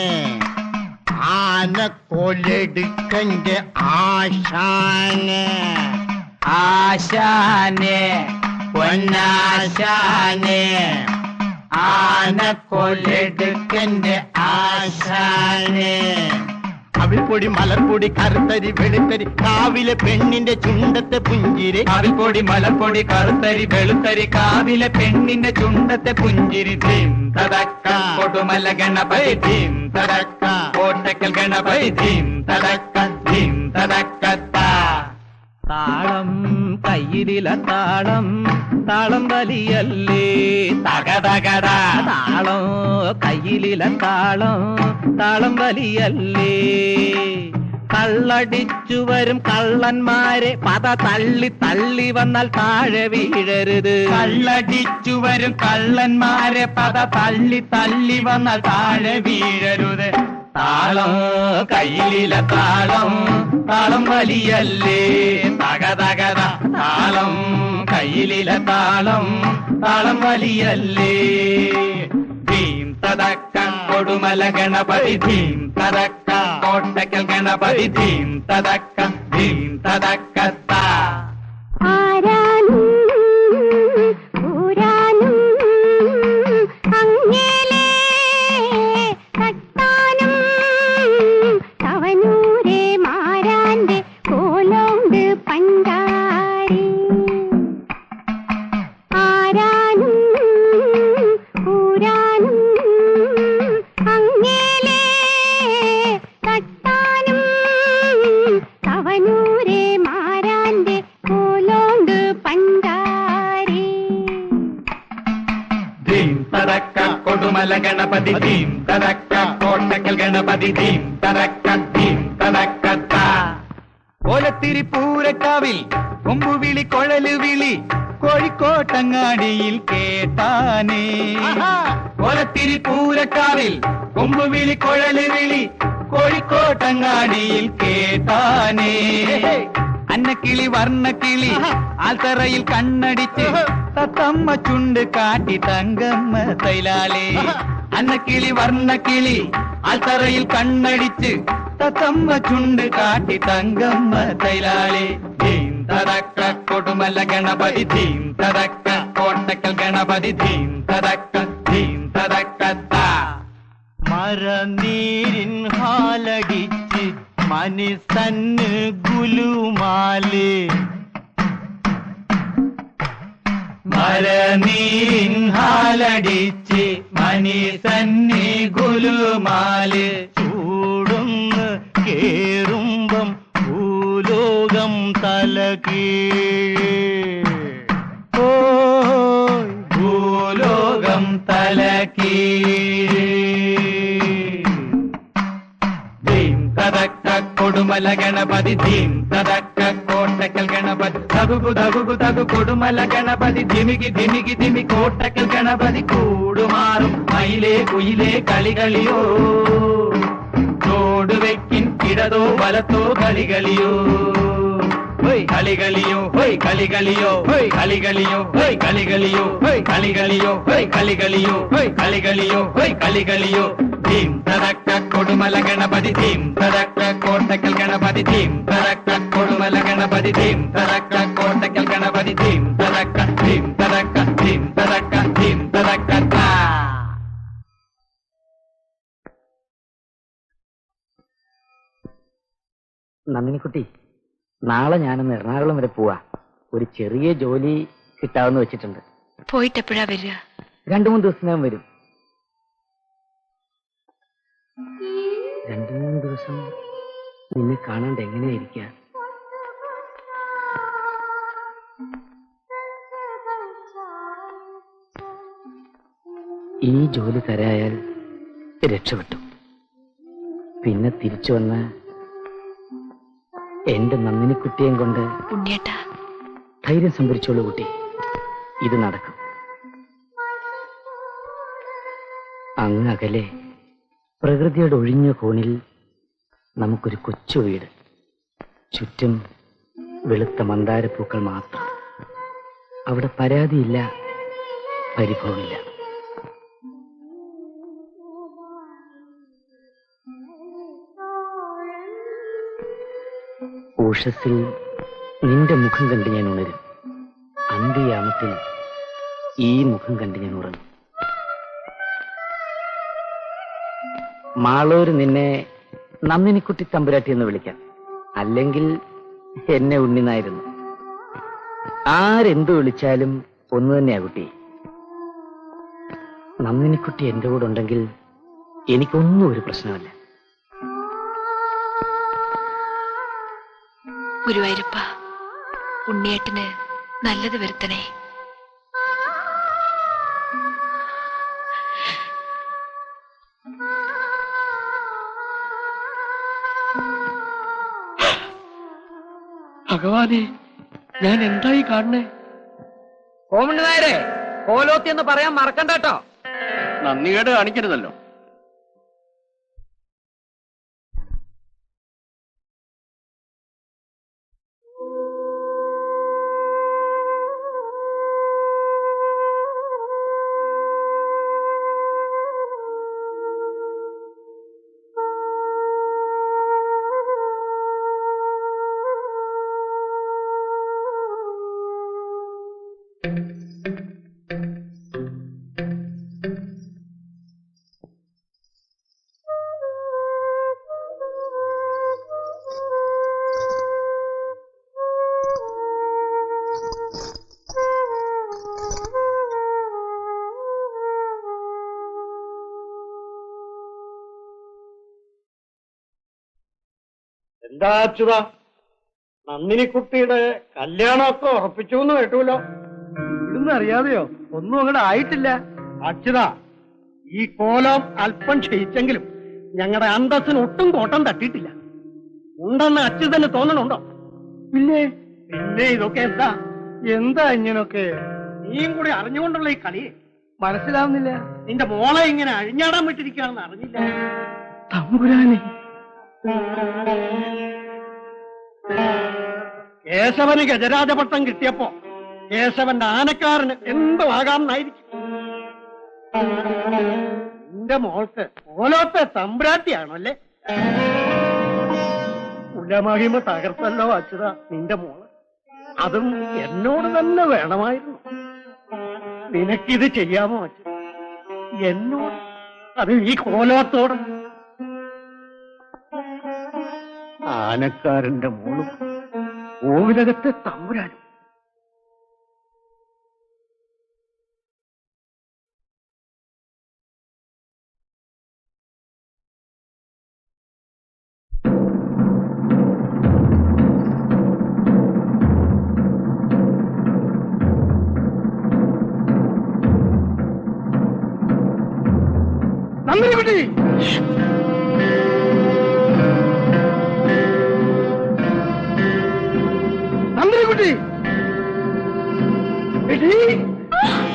ആനക്കൊലെടുക്കന്റെ ആശാനെ ആശാനെ പൊന്നാശാനെ ആനക്കൊലെടുക്കന്റെ ആശാനെ അവിൽപ്പൊടി മലർപ്പൊടി കറുത്തരി വെളുത്തരി കാവിലെ പെണ്ണിന്റെ ചുണ്ടത്തെ പുഞ്ചിരി അവിൽപ്പൊടി മലർപ്പൊടി കറുത്തരി വെളുത്തരി കാവിലെ പെണ്ണിന്റെ ചുണ്ടത്തെ പുഞ്ചിരി ധീം തടക്ക കൊടുമല ഗണപതി ധീം തടക്ക കോട്ടയ്ക്കൽ ഗണപതി ധീം തടക്ക താളം കയ്യിലില താളം വലിയല്ലേ തകതകട താളം കയ്യിലില താളം വലിയല്ലേ കള്ളടിച്ചു വരും കള്ളന്മാരെ പത തള്ളി തള്ളി വന്നാൽ താഴെ വീഴരുത്. കള്ളടിച്ചു വരും കള്ളന്മാരെ പത തള്ളി തള്ളി വന്നാൽ താഴെ വീഴരുത്. താളം കയ്യിലില താളം താളം വലിയല്ലേ തകതകത. താളം കയ്യിലില താളം താളം വലിയല്ലേ. ധീം തതക്ക കൊടുമല ഗണപതി ധീം തതക്ക കോട്ടക്കൽ ഗണപതി ധീം തതക്ക ധീം തതക്ക. ആരാനും ഊരാനും അങ്ങേലേ തട്ടാനും തവനൂരെ മാരാന്റെ കോലോണ്ട് പണ്ടാരി. ആരാനും ഊരാനും അങ്ങേലേ തട്ടാനും തവനൂരെ മാരാന്റെ കോലോണ്ട് പണ്ടാരി. ധീം തതക്ക കൊടുമല ഗണപതി ധീം തതക്ക കോട്ടക്കൽ ഗണപതി ധീം തതക്ക ധീം തതക്ക. ഓലത്തിരി പൂരക്കാവിൽ കൊമ്പുവിളി കൊഴല് വിളി കോഴിക്കോട്ടങ്ങാടിയിൽ കേട്ടാനേ. ഓലത്തിരി പൂരക്കാവിൽ കൊമ്പുവിളി കൊഴല് വിളി കോഴിക്കോട്ടങ്ങാടിയിൽ കേട്ടാനേ. അന്നക്കിളി വർണ്ണക്കിളി ആൽത്തറയിൽ കണ്ണടിച്ച് തത്തമ്മ ചുണ്ട് കാട്ടി തങ്കമ്മ തൈലാളേ. അന്നക്കിളി വർണ്ണക്കിളി ആൽത്തറയിൽ കണ്ണടിച്ച് തത്തമ്മ ചുണ്ട് കാട്ടി തങ്കമ്മ തൈലാളേ. ധീം തതക്ക കൊടുമല ഗണപതി ധീം തതക്ക കോട്ടക്കൽ ഗണപതി ധീം തതക്ക ധീം തതക്ക. മരനീരിൻ ഹാലടിച്ച് മനസ്സന്ന് ഗുലുമാല്. മരനീരിൻ ഹാലടിച്ച് മനസ്സന്ന് ഗുലുമാല്. ചൂടുന്ന് കേറുമ്പം ഭൂലോകം തലകീഴ്. ഓ ഭൂലോകം തലകീഴ്. ധീം തതക്ക കൊടുമല ഗണപതി ധീം തതക്ക കോട്ടക്കൽ ഗണപതി തകുകു തകുകു തകു കൊടുമല ഗണപതി ധിമികി ധിമികി ധിമി കോട്ടക്കൽ ഗണപതി. കൂടുമാറും മയിലേ കുയിലേ കളികളിയോ തോടുവെക്കിൻ ഇടതോ വലത്തോ കളികളിയോ. ഹോയ് കളികളിയോ ഹോയ് കളികളിയോ ഹോയ് കളികളിയോ ഹോയ് കളികളിയോ ഹോയ് കളികളിയോ ഹോയ് കളികളിയോ ഹോയ് കളികളിയോ ഹോയ് കളികളിയോ. ധീം തതക്ക കൊടുമല ഗണപതി ധീം തതക്ക കോട്ടക്കൽ ഗണപതി ധീം തതക്ക കൊടുമല ഗണപതി ധീം തതക്ക കോട്ടക്കൽ ഗണപതി ധീം തതക്ക ധീം തതക്ക ധീം തതക്ക ധീം തതക്ക. നന്ദിനിക്കുട്ടി, നാളെ ഞാനൊന്ന് എറണാകുളം വരെ പോവാ. ഒരു ചെറിയ ജോലി കിട്ടാമെന്ന് വെച്ചിട്ടുണ്ട്. പോയിട്ട് എപ്പോഴാ വരിക? 2-3 ദിവസത്തിനകം വരും. 2-3 ദിവസം നിന്നെ കാണാണ്ട് എങ്ങനെയായിരിക്കുക? ഈ ജോലി തരായാൽ രക്ഷപ്പെട്ടു. പിന്നെ തിരിച്ചു വന്ന് എന്റെ നന്ദിനിക്കുട്ടിയെയും കൊണ്ട് ഉണ്ണിയേട്ടാ, ധൈര്യം സംഭരിച്ചോളൂ കുട്ടി, ഇത് നടക്കും. അങ്ങ് അകലെ പ്രകൃതിയുടെ ഒഴിഞ്ഞ കോണിൽ നമുക്കൊരു കൊച്ചു വീട്, ചുറ്റും വെളുത്ത മന്ദാരപ്പൂക്കൾ മാത്രം. അവിടെ പരാതിയില്ല, പരിഭവമില്ല. ഉഷസ്സിൽ നിന്റെ മുഖം കണ്ട് ഞാൻ ഉണരും. അന്ത്യയാമത്തിൽ ഈ മുഖം കണ്ട് ഞാൻ ഉറങ്ങും. മാളൂര് നിന്നെ നന്ദിനിക്കുട്ടി തമ്പുരാട്ടി എന്ന് വിളിക്കാം, അല്ലെങ്കിൽ എന്നെ ഉണ്ണിനായിരുന്നു. ആരെന്തു വിളിച്ചാലും ഒന്നു തന്നെയാ കുട്ടി. നന്ദിനിക്കുട്ടി എന്റെ കൂടെ ഉണ്ടെങ്കിൽ എനിക്കൊന്നും ഒരു പ്രശ്നമല്ല. ഗുരുവായൂരപ്പ, ഉണ്ണിയേട്ടന് നല്ലത് വരുത്തണേ. ഭഗവാനെ, ഞാൻ എന്തായി കാണണേ? കോമണ്ട് നായരെ, കോലോത്തി എന്ന് പറയാൻ മറക്കണ്ട കേട്ടോ. നന്ദികേട് കാണിക്കരുതല്ലോ. എന്താ അച്യുത, നന്ദിനിക്കുട്ടിയുടെ കല്യാണമൊക്കെ ഉറപ്പിച്ചു എന്ന് കേട്ടുല്ലോ. ഇതൊന്നും അറിയാതെയോ? ഒന്നും അങ്ങോട്ട് ആയിട്ടില്ല. അച്യുത, ഈ കോലം അല്പം ക്ഷയിച്ചെങ്കിലും ഞങ്ങളുടെ അന്തസ്സിന് ഒട്ടും കോട്ടം തട്ടിയിട്ടില്ല. ഉണ്ടെന്ന് അച്യുതന് തോന്നണുണ്ടോ? ഇല്ലേ? പിന്നെ ഇതൊക്കെ എന്താ എന്താ ഇങ്ങനൊക്കെ? നീയും കൂടി അറിഞ്ഞുകൊണ്ടുള്ള ഈ കളി മനസ്സിലാവുന്നില്ല. നിന്റെ മോളെ ഇങ്ങനെ അഴിഞ്ഞാടാൻ വിട്ടിരിക്കുകയാണെന്ന് അറിഞ്ഞില്ല. തമ്പുരാനെ, കേശവന് ഗജരാജപട്ടം കിട്ടിയപ്പോ കേശവന്റെ ആനക്കാരന് എന്തോ ആകാമെന്നായിരിക്കും. നിന്റെ മോൾക്ക് ഓലോത്തെ തമ്പുരാട്ടിയാണോ അല്ലേ? കുലമഹിമ തകർത്തല്ലോ അച്യുത നിന്റെ മോള്. അതും എന്നോട് തന്നെ വേണമായിരുന്നു. നിനക്കിത് ചെയ്യാമോ അച്യുത? എന്നോട്, അത് ഈ കോലോത്തോട്? ആനക്കാരന്റെ മോളും കോവിലകത്തെ തമ്പുരാനും. നന്ദിനിക്കുട്ടി, നന്ദിനിക്കുട്ടി,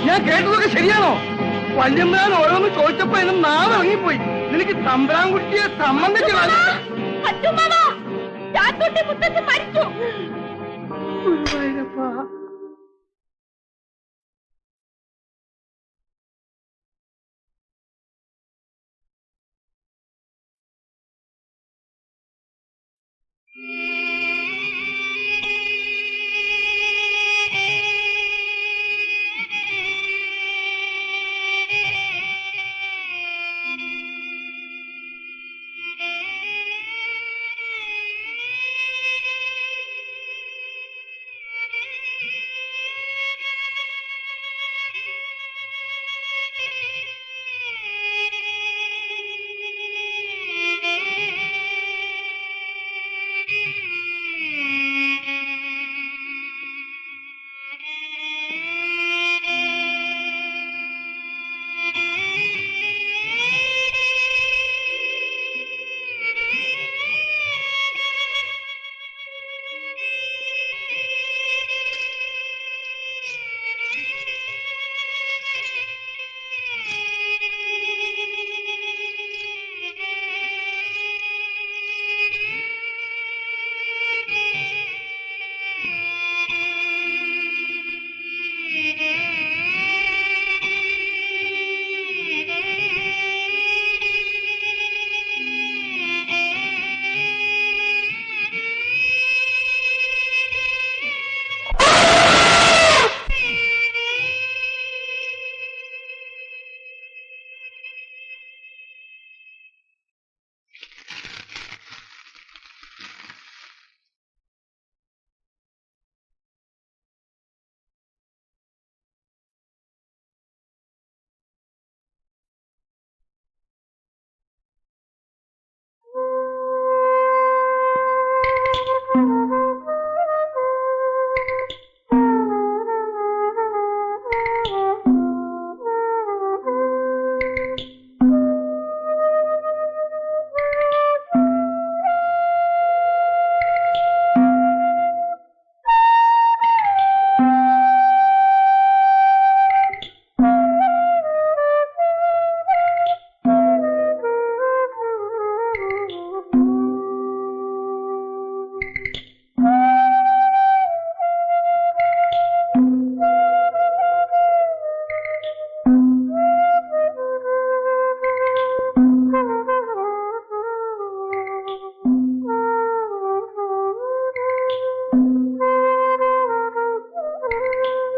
ഞാൻ കേട്ടതൊക്കെ ശരിയാണോ? വല്യമ്മാൻ ഓരോന്ന് ചോദിച്ചപ്പോ എന്നെ നാളെ ഇറങ്ങിപ്പോയി. നിനക്ക് തമ്പുരാൻ കുട്ടിയെ സംബന്ധിച്ചു ഗുരുവായൂരപ്പാ.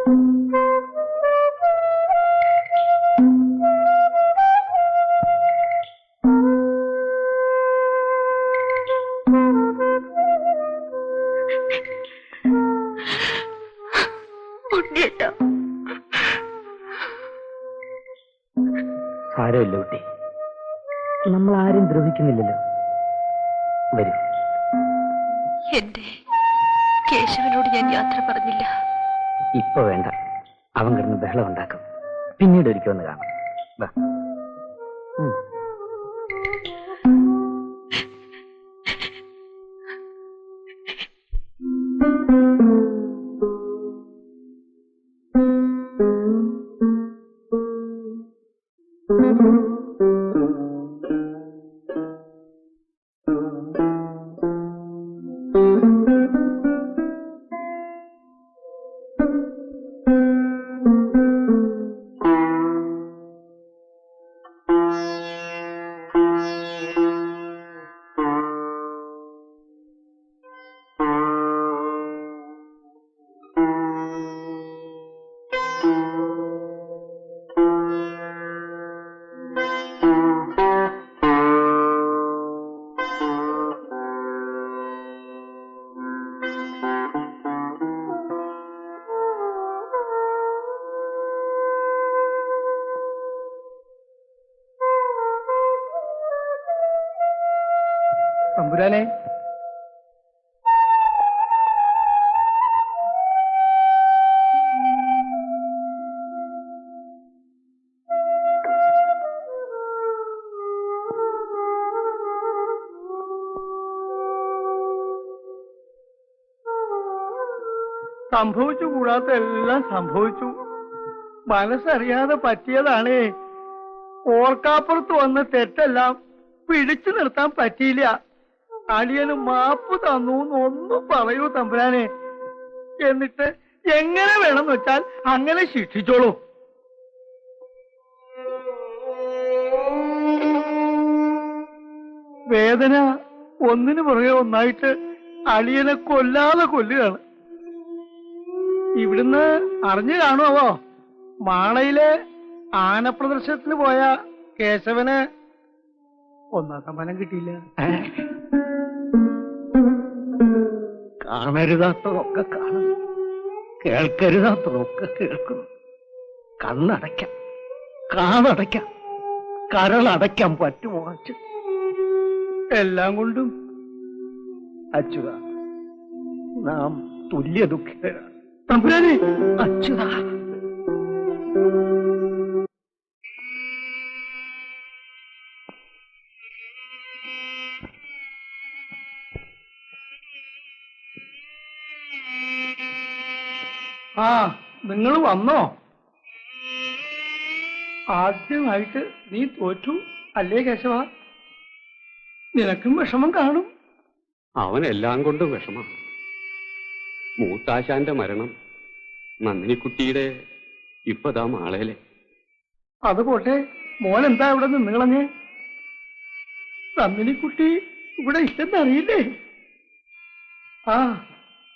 സാരമില്ല കുട്ടി, നമ്മൾ ആരും ദ്രോഹിക്കുന്നില്ലല്ലോ. വരൂ. എന്റെ കേശവനോട് ഞാൻ യാത്ര പറഞ്ഞില്ല. ഇപ്പൊ വേണ്ട, അവൻ കിടന്ന് ബഹളം ഉണ്ടാക്കും. പിന്നീട് ഒരിക്കൽ ഒന്ന് കാണാം. വാ. തമ്പുരാനെ, സംഭവിച്ചു കൂടാത്ത എല്ലാം സംഭവിച്ചു. മനസ്സറിയാതെ പറ്റിയതാണേ. ഓർക്കാപ്പുറത്ത് വന്ന തെറ്റെല്ലാം പിടിച്ചു നിർത്താൻ പറ്റിയില്ല. അടിയന് മാപ്പ് തന്നു ഒന്നും പറയൂ തമ്പുരാനെ. എന്നിട്ട് എങ്ങനെ വേണമെന്ന് വെച്ചാൽ അങ്ങനെ ശിക്ഷിച്ചോളൂ. വേദന ഒന്നിനു പുറകെ ഒന്നായിട്ട് അടിയനെ കൊല്ലാതെ കൊല്ലുകയാണ്. ഇവിടുന്ന് അറിഞ്ഞു കാണുമോ, മാളയിലെ ആനപ്രദർശനത്തിന് പോയ കേശവന് ഒന്നാം സമ്മാനം കിട്ടിയില്ല. കാണരുതാത്തതൊക്കെ കാണുന്നു, കേൾക്കരുതാത്തതൊക്കെ കേൾക്കുന്നു. കണ്ണടയ്ക്കാം, കാതടയ്ക്കാം, കരളടയ്ക്കാൻ പറ്റുമോ അച്ഛ? എല്ലാം കൊണ്ടും അച്യുത നാം തുല്യ ദുഃഖിതരാണ്. തമ്പുരാനെ, അച്യുത. ആ, നിങ്ങൾ വന്നോ? ആദ്യമായിട്ട് നീ തോറ്റു അല്ലേ കേശവ? നിനക്കും വിഷമം കാണും. അവനെല്ലാം കൊണ്ടും വിഷമം. മൂത്താശാന്റെ മരണം, നന്ദിനിക്കുട്ടിയുടെ ഇപ്പതാ മാളയിലെ. അതുപോട്ടെ, മോൻ എന്താ ഇവിടെ നിന്നുകളഞ്ഞേ? നന്ദിനിക്കുട്ടി ഇവിടെ ഇല്ലെന്നറിയില്ലേ? ആ,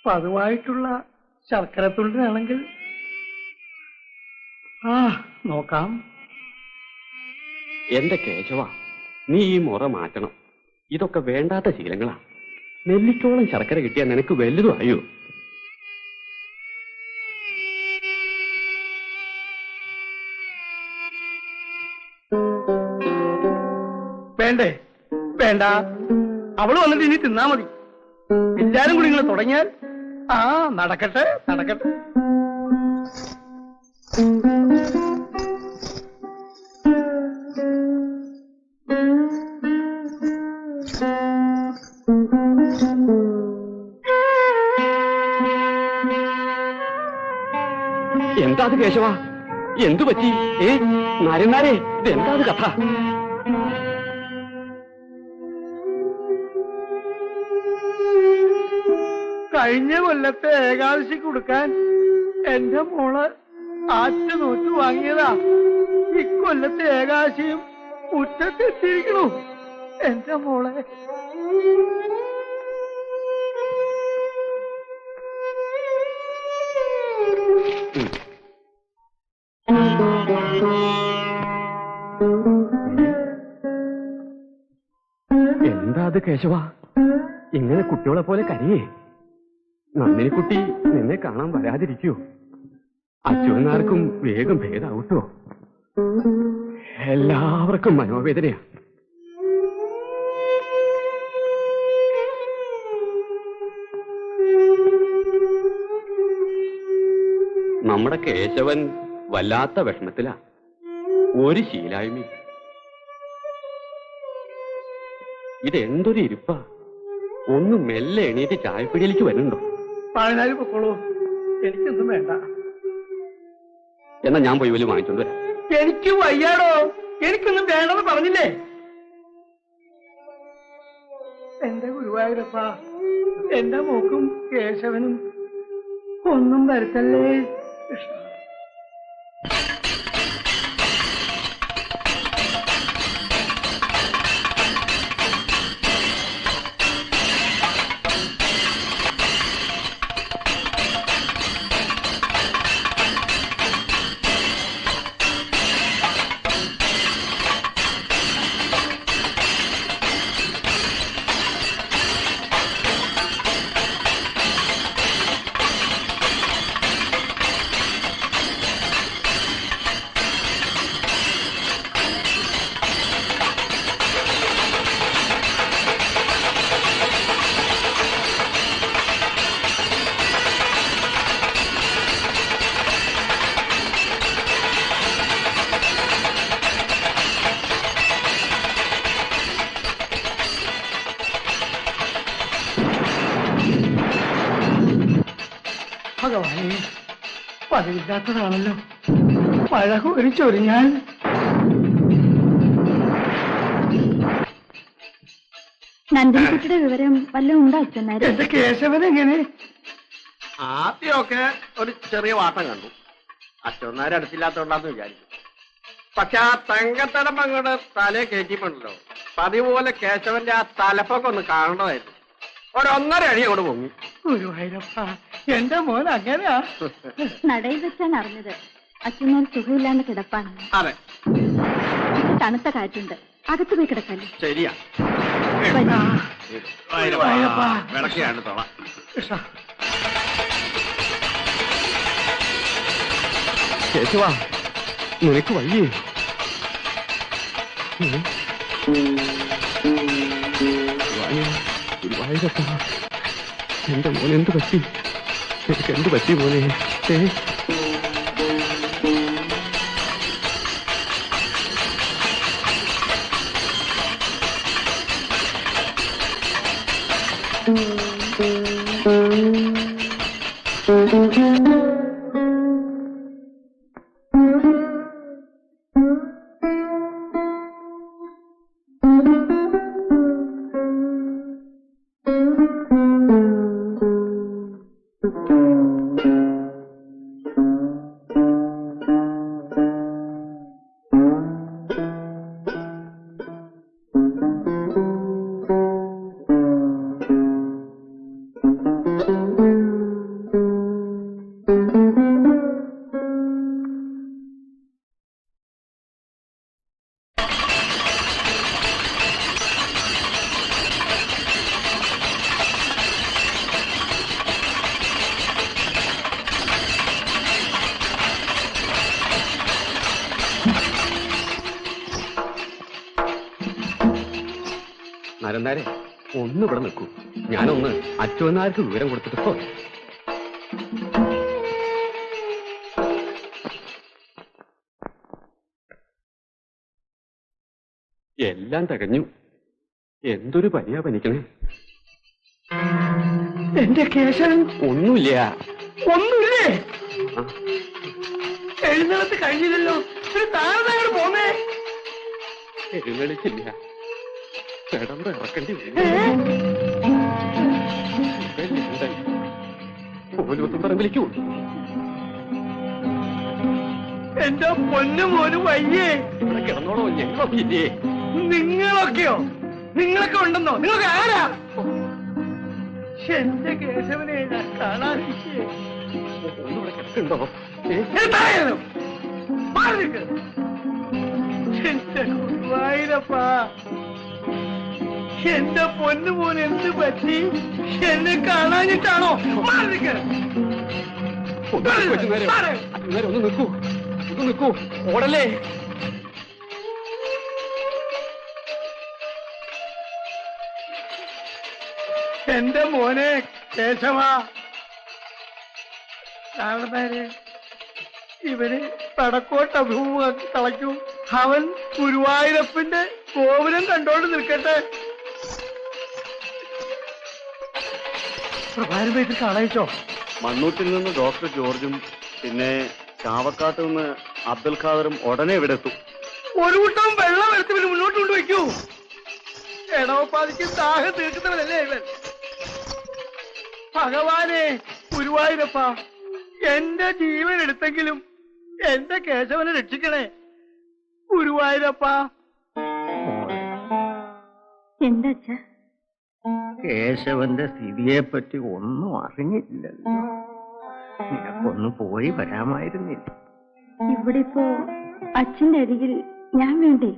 പതിവായിട്ടുള്ള ശർക്കരത്തുള്ളിനാണെങ്കിൽ ആ നോക്കാം. എന്റെ കേശവ, നീ ഈ മുറ മാറ്റണം. ഇതൊക്കെ വേണ്ടാത്ത ശീലങ്ങളാ. നെല്ലിക്കോളം ശർക്കര കിട്ടിയാൽ നിനക്ക് വലുതും ആയോ? വേണ്ടേ? വേണ്ട, അവള് വന്നിട്ട് ഇനി തിന്നാ മതി. എല്ലാരും കൂടി നിങ്ങൾ തുടങ്ങിയാൽ ആ നടക്കട്ടെ നടക്കട്ടെ. എന്താ അത് കേശവ? എന്തു പറ്റി? നാരനാരെ, ഇതെന്താ അത് കഥ? കഴിഞ്ഞ കൊല്ലത്തെ ഏകാദശി കൊടുക്കാൻ എന്റെ മോള് ആറ്റ് നോറ്റ് വാങ്ങിയതാ. ഇക്കൊല്ലത്തെ ഏകാദശിയും ഉച്ചത്തെത്തിയിരിക്കണു എന്റെ മോളെ. എന്താ അത് കേശവ, ഇങ്ങനെ കുട്ടികളെ പോലെ കരയേ? നന്ദിനിക്കുട്ടി നിന്നെ കാണാൻ വരാതിരിക്കൂ? അച്ഛനാർക്കും വേഗം ഭേദാവട്ടോ? എല്ലാവർക്കും മനോവേദനയാ. നമ്മുടെ കേശവൻ വല്ലാത്ത വിഷമത്തിലാ. ഒരു ശീലായ്മ. ഇതെന്തൊരു ഇരിപ്പാ. ഒന്ന് മെല്ലെ എണീറ്റ് ചായപ്പിടിയിലേക്ക് വരുന്നുണ്ടോ? പഴനാരി പൊക്കോളൂ, എനിക്കൊന്നും വേണ്ട. എന്നാ ഞാൻ പോയി വലിയ വാങ്ങിച്ചോണ്ട് വരാം. എനിക്ക് വയ്യാടോ, എനിക്കൊന്നും വേണ്ടെന്ന് പറഞ്ഞില്ലേ? എന്റെ ഗുരുവായൂരപ്പ, എന്റെ മോക്കും കേശവനും ഒന്നും വരുത്തല്ലേ കൃഷ്ണ. ഭഗവാനെ, പതിവില്ലാത്തതാണല്ലോ. മഴ ഒരു ചൊരിഞ്ഞാൽ. നന്ദിനിക്കുട്ടിയുടെ വിവരം വല്ലതും ഉണ്ടോ അച്ഛനാര്? എന്റെ കേശവൻ എങ്ങനെ? ആദ്യമൊക്കെ ഒരു ചെറിയ വാട്ടം കണ്ടു. അച്ഛനാരെ അടുത്തില്ലാത്തോണ്ടാന്ന് വിചാരിച്ചു. പക്ഷെ ആ തങ്കത്തലം അങ്ങോട്ട് തലയെ കയറ്റിപ്പോണ്ടല്ലോ, പതിപോലെ കേശവന്റെ ആ തലപ്പൊക്കെ ഒന്ന് കാണണമായിരുന്നു. 1.5 അടി അങ്ങോട്ട് പൊങ്ങി. ഗുരുവായൂരപ്പ, എന്റെ മോൻ അങ്ങനെയാ. നടയിൽ വെച്ചാണ് അറിഞ്ഞത് അച്ഛനോട് സുഖമില്ലാണ്ട് കിടപ്പാണെന്ന്. അതെ, തണുത്ത കാറ്റുണ്ട്, അകത്ത് പോയി കിടക്കല്ലേ. ശരിയാ. വിളക്കിയാണ് തൊള. കേശവ, നിനക്ക് വയ്യേ? ഗുരുവായൂരപ്പ, എന്റെ മോൻ എന്ത് പറ്റി? എനിക്ക് എന്ത് പറ്റി മോനെ? നരന്താരെ, ഒന്ന് ഇവിടെ നിൽക്കൂ. ഞാനൊന്ന് അച്ഛനാർക്ക് വിവരം കൊടുത്തിട്ടോ. എല്ലാം തികഞ്ഞു. എന്തൊരു പനിയാ പനിക്കണേ? എന്റെ കേശവൻ ഒന്നുമില്ല. ഒന്നുമില്ലേ? എഴുന്നള്ളത്ത് കഴിഞ്ഞില്ലല്ലോ. ഒരു താഴെ പോന്നേ. എഴുന്നള്ളിച്ചില്ല, കിടന്ന് ഇറക്കേണ്ടി വരും. പോലൂത്തും പറമ്പിലേക്കു. എന്റെ പൊന്നു മോന് വയ്യേ. കിടന്നോളോ, ഞങ്ങളൊക്കെ ഇല്ലേ? നിങ്ങളൊക്കെയോ? നിങ്ങളൊക്കെ ഉണ്ടെന്നോ? നിങ്ങൾക്ക് ആരാ? എന്റെ കേശവനെ കാണാതിരിക്കേ. ഒന്നുകൂടെ കിടക്കുന്നുണ്ടോ? എന്റെ ഗുരുവായൂരപ്പാ, എന്റെ പൊന്നുമോൻ എന്ത് പറ്റി? എന്നെ കാണാഞ്ഞിട്ടാണോ? ഒന്ന് നിൽക്കൂ, ഒന്ന് നിൽക്കൂ, ഓടല്ലേ. എന്റെ മോനെ കേശവ, കാണുന്നേരെ ഇവന് പടക്കോട്ട് അഭിമുഖമാക്കി കളയ്ക്കും. അവൻ ഗുരുവായൂരപ്പന്റെ കോവിലം കണ്ടോണ്ട് നിൽക്കട്ടെ. പ്രഭാരം വീട്ടിൽ കളയിച്ചോ? മണ്ണൂറ്റിൽ നിന്ന് ഡോക്ടർ ജോർജും പിന്നെ ചാവക്കാട്ട് നിന്ന് അബ്ദുൽ ഖാദറും ഉടനെ ഇവിടെ എത്തും. ഒരു കൂട്ടം വെള്ളം എടുത്ത് ഇവന് മുന്നോട്ട് കൊണ്ടുവയ്ക്കൂ. എടവപ്പാതിക്ക് ദാഹം തീർക്കുന്നവനല്ലേ ഇവൻ. ഭഗവാനെ ഗുരുവായൂരപ്പ, എന്റെ ജീവൻ എടുത്തെങ്കിലും എന്റെ കേശവനെ രക്ഷിക്കണേ ഗുരുവായൂരപ്പ. എന്താ അച്ഛാ? കേശവന്റെ സ്ഥിതിയെ പറ്റി ഒന്നും അറിഞ്ഞില്ലല്ലോ. നിനക്കൊന്ന് പോയി വരാമായിരുന്നില്ല. ഇവിടെ ഇപ്പോ അച്ഛന്റെ അരികിൽ ഞാൻ വേണ്ടേ?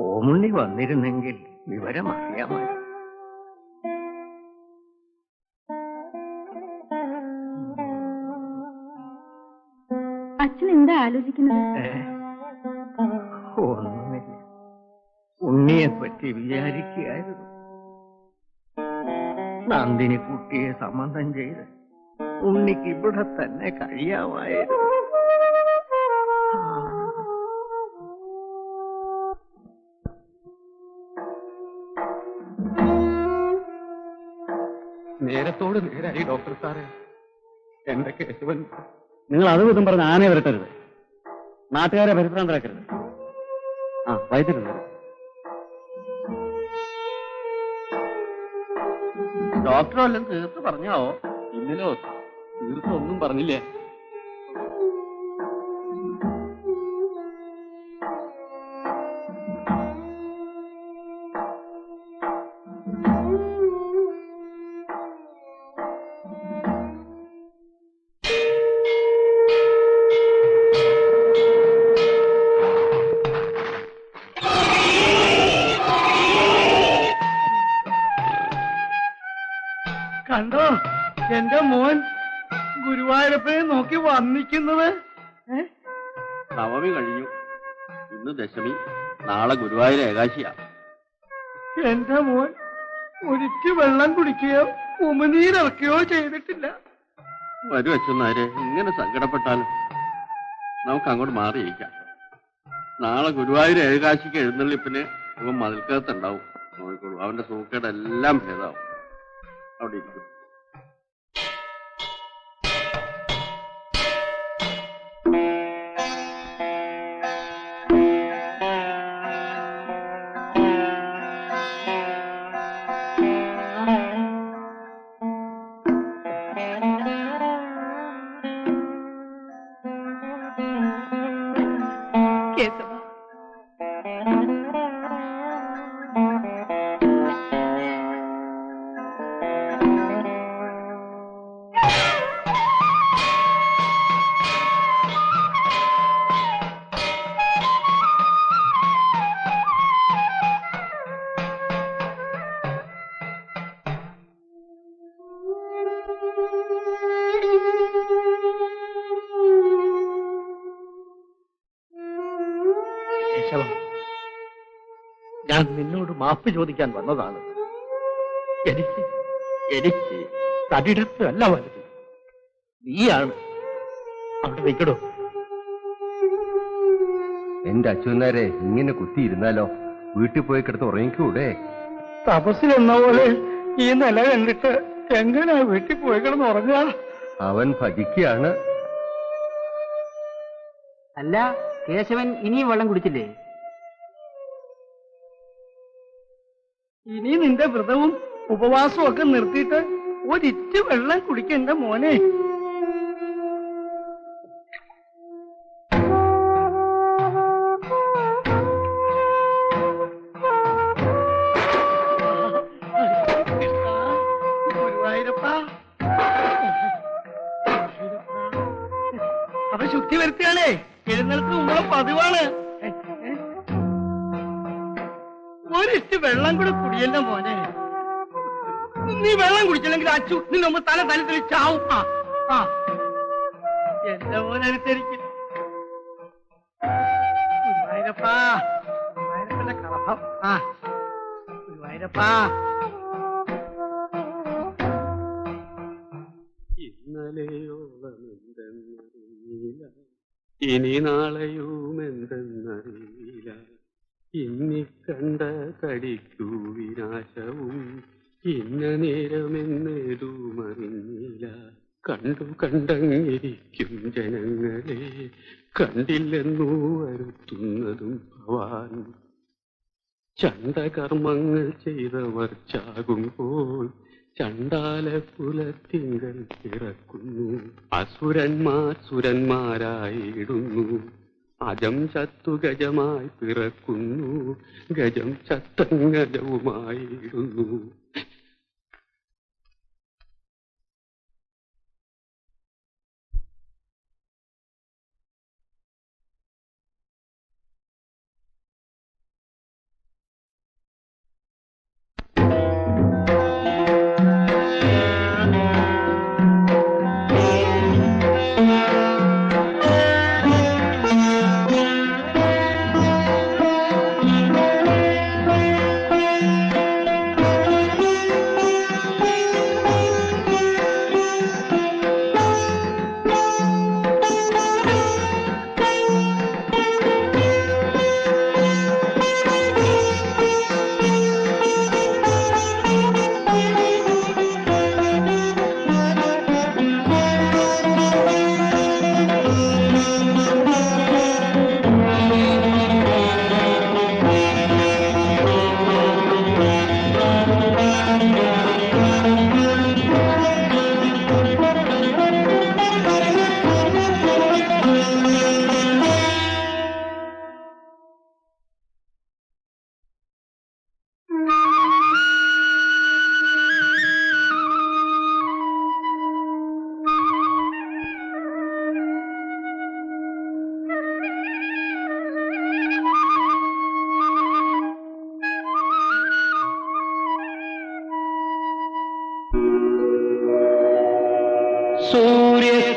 ഓമുണ്ണി വന്നിരുന്നെങ്കിൽ വിവരം അറിയാമായിരുന്നു. അച്ഛൻ എന്താ ആലോചിക്കുന്നത്? ഒന്നുമില്ല, ഉണ്ണിയെ പറ്റി വിചാരിക്കുകയായിരുന്നു. നന്ദിനി കുട്ടിയെ സംബന്ധം ചെയ്ത് ഉണ്ണിക്ക് ഇവിടെ തന്നെ കഴിയാമായിരുന്നു. നേരത്തോട് നേരായി ഡോക്ടർ സാറേ. എന്റെ കേശവൻ. നിങ്ങൾ അത് വിധം പറഞ്ഞ് ആനയെ വരട്ടരുത്, നാട്ടുകാരെ പരിഭ്രാന്തരാക്കരുത്. ആ വൈദ്യുണ്ട്. ഡോക്ടർ വല്ലതും തീർത്ത് പറഞ്ഞാവോ? ഇന്നലോ തീർത്തൊന്നും പറഞ്ഞില്ലേ? കണ്ടോ എന്റെ മോൻ ഗുരുവായൂരപ്പനെ നോക്കി വന്നിക്കുന്നത്? നവമി കഴിഞ്ഞു, ഇന്ന് ദശമി, നാളെ ഗുരുവായൂർ ഏകാശിയാ. എന്റെ മോൻ ഒരിച്ചു വെള്ളം കുടിക്കുകയോ ഉമിനീരിറക്കുകയോ ചെയ്തിട്ടില്ല. വരും അച്ഛനാരെ, ഇങ്ങനെ സങ്കടപ്പെട്ടാലും നമുക്ക് അങ്ങോട്ട് മാറിയിരിക്കാം. നാളെ ഗുരുവായൂർ ഏകാശിക്ക് എഴുന്നള്ളിപ്പിന് ഇവൻ മതിൽക്കകത്തുണ്ടാവും. നോക്കിക്കോളൂ, അവന്റെ സൂക്കേടെല്ലാം ഭേദാവും. അവിടെ ഇരിക്കും. കേശവ, കേശവ, ഞാൻ നിന്നോട് മാപ്പ് ചോദിക്കാൻ വന്നതാണ്. എനിക്ക് എനിക്ക് തടിയെടുത്ത് അല്ല വലുത്, നീയാണ്. അവിടെ നിൽക്കടോ. എന്റെ അച്ഛനാരെ ഇങ്ങനെ കുത്തിയിരുന്നാലോ? വീട്ടിൽ പോയി കിടന്ന് ഉറങ്ങിക്കൂടെ? തപസ്സിലെന്ന പോലെ ഈ നില കണ്ടിട്ട് എങ്ങനെയാ വീട്ടിൽ പോയി കിടന്ന് ഉറങ്ങുക? അവൻ ഭജിക്കുകയാണ്. അല്ല, കേശവൻ ഇനിയും വെള്ളം കുടിച്ചില്ലേ? ഇനി നിന്റെ വ്രതവും ഉപവാസവും ഒക്കെ നിർത്തിയിട്ട് ഒരിറ്റ് വെള്ളം കുടിക്കണ്ട മോനെ. ഗുരുവായൂരപ്പ, അപ്പൊ ശുദ്ധി വരുത്തുകയാണേ. എഴുന്നേൽക്ക് മുമ്പുള്ള പതിവാണ്. ഒരിസ്റ്റ് വെള്ളം കൂടെ കുടിയല്ല മോനെ. നീ വെള്ളം കുടിച്ചില്ലെങ്കിൽ അച്ചു നിന്റെ മുമ്പ് തല തലത്തിൽ ചാവും. ആ എന്റെ മോനനുസരിക്കും. ഗുരുവായൂരപ്പാ, ഗുരുവായൂരപ്പന്റെ കളഭം. ഗുരുവായൂരപ്പാ. ഇന്നലെയോളമെന്തെന്നറിയില്ല, ഇനി നാളെയുമെന്തെന്നറിയില്ല, ഇന്നിക്കണ്ട കടിക്കൂ വിനാശവും ഇന്ന നേരമെന്നേതുമറിഞ്ഞില്ല. കണ്ടു കണ്ടങ്ങിരിക്കും ജനങ്ങളെ, കണ്ടില്ലെന്നു വരുത്തുന്നതും ഭവാൻ. ചണ്ടകർമ്മങ്ങൾ ചെയ്തവർ ചാകുമ്പോൾ ചണ്ടാല കുലത്തിങ്കൽ പിറക്കുന്നു. അസുരന്മാർ സുരന്മാരായിടുന്നു, അജം ചത്തു ഗജമായി പിറക്കുന്നു, ഗജം ചത്തങ്ങജവുമായിടുന്നു.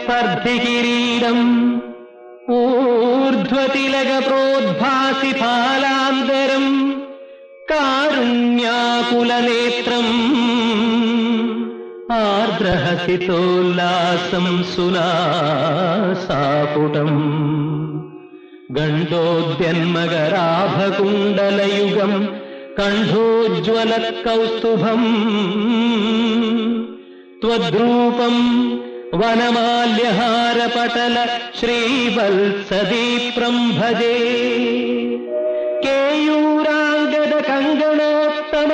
സൂര്യസ്പർദ്ധികിരീടം ഊർധ്വതിലകപ്രോദ്ഭാസി ഫാലാന്തരം കാരുണ്യാകുലനേത്രം ആർദ്രഹസിതോല്ലാസം സുനാസാപുടം ഗണ്ഡോദ്യന്മകരാഭകുണ്ടലയുഗം കണ്ഠോജ്വലകൗസ്തുഭം ത്വദ്രൂപം വനമാല്യഹാരപടല ശ്രീവത്സദീപ്രം ഭജേ കേയൂരാംഗദ കങ്കണോത്തമ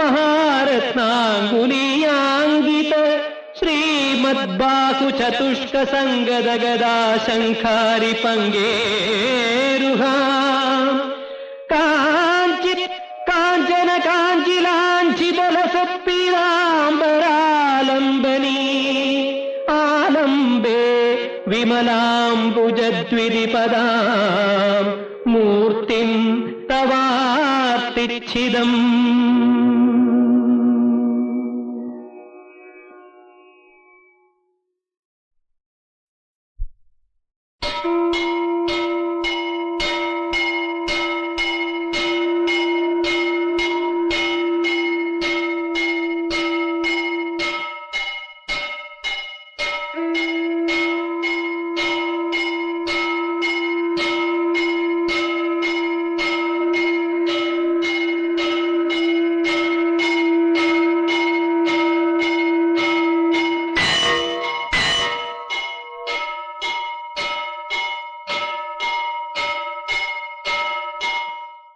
മഹാരത്നാംഗുലീയാംഗിത ശ്രീമദ്ബാഹു ചതുഷ്ക സംഗത ഗദാ ശംഖാരി പങ്കേരുഹാം കാഞ്ചിത് കാഞ്ചന കാഞ്ചിലാഞ്ചിതലസപ്പീതാംബരാലംബനീ ആലംബേ വിമലാംബുജദ്വിരിപദാം മൂർത്തിം തവാർത്തിച്ഛിദം.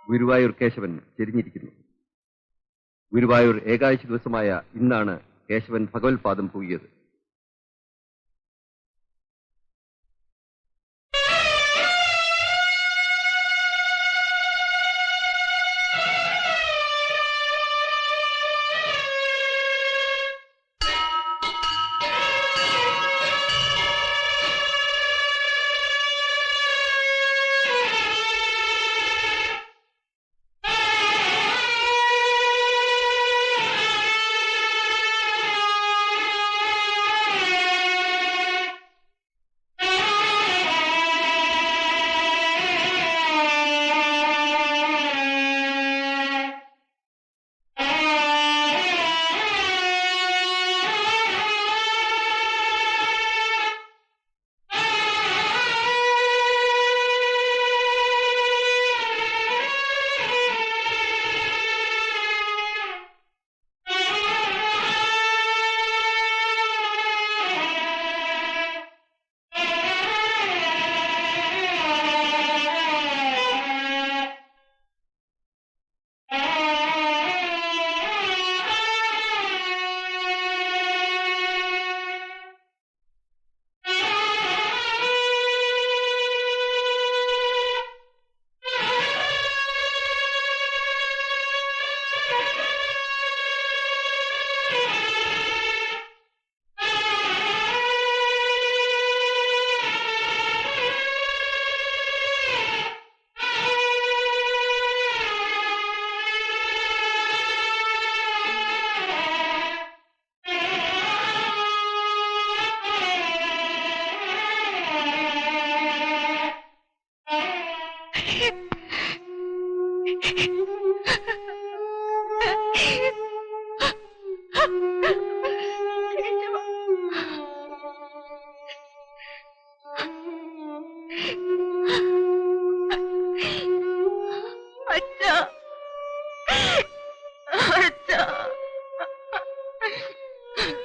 ഗുരുവായൂർ കേശവൻ ചെരിഞ്ഞിരിക്കുന്നു. ഗുരുവായൂർ ഏകാദശി ദിവസമായ ഇന്നാണ് കേശവൻ ഭഗവത്പാദം പൂകിയത്.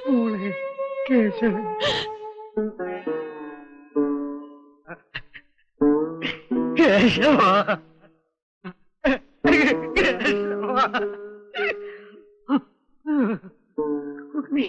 മോളെ കേശവൻ. കേശവ ഉണ്ണി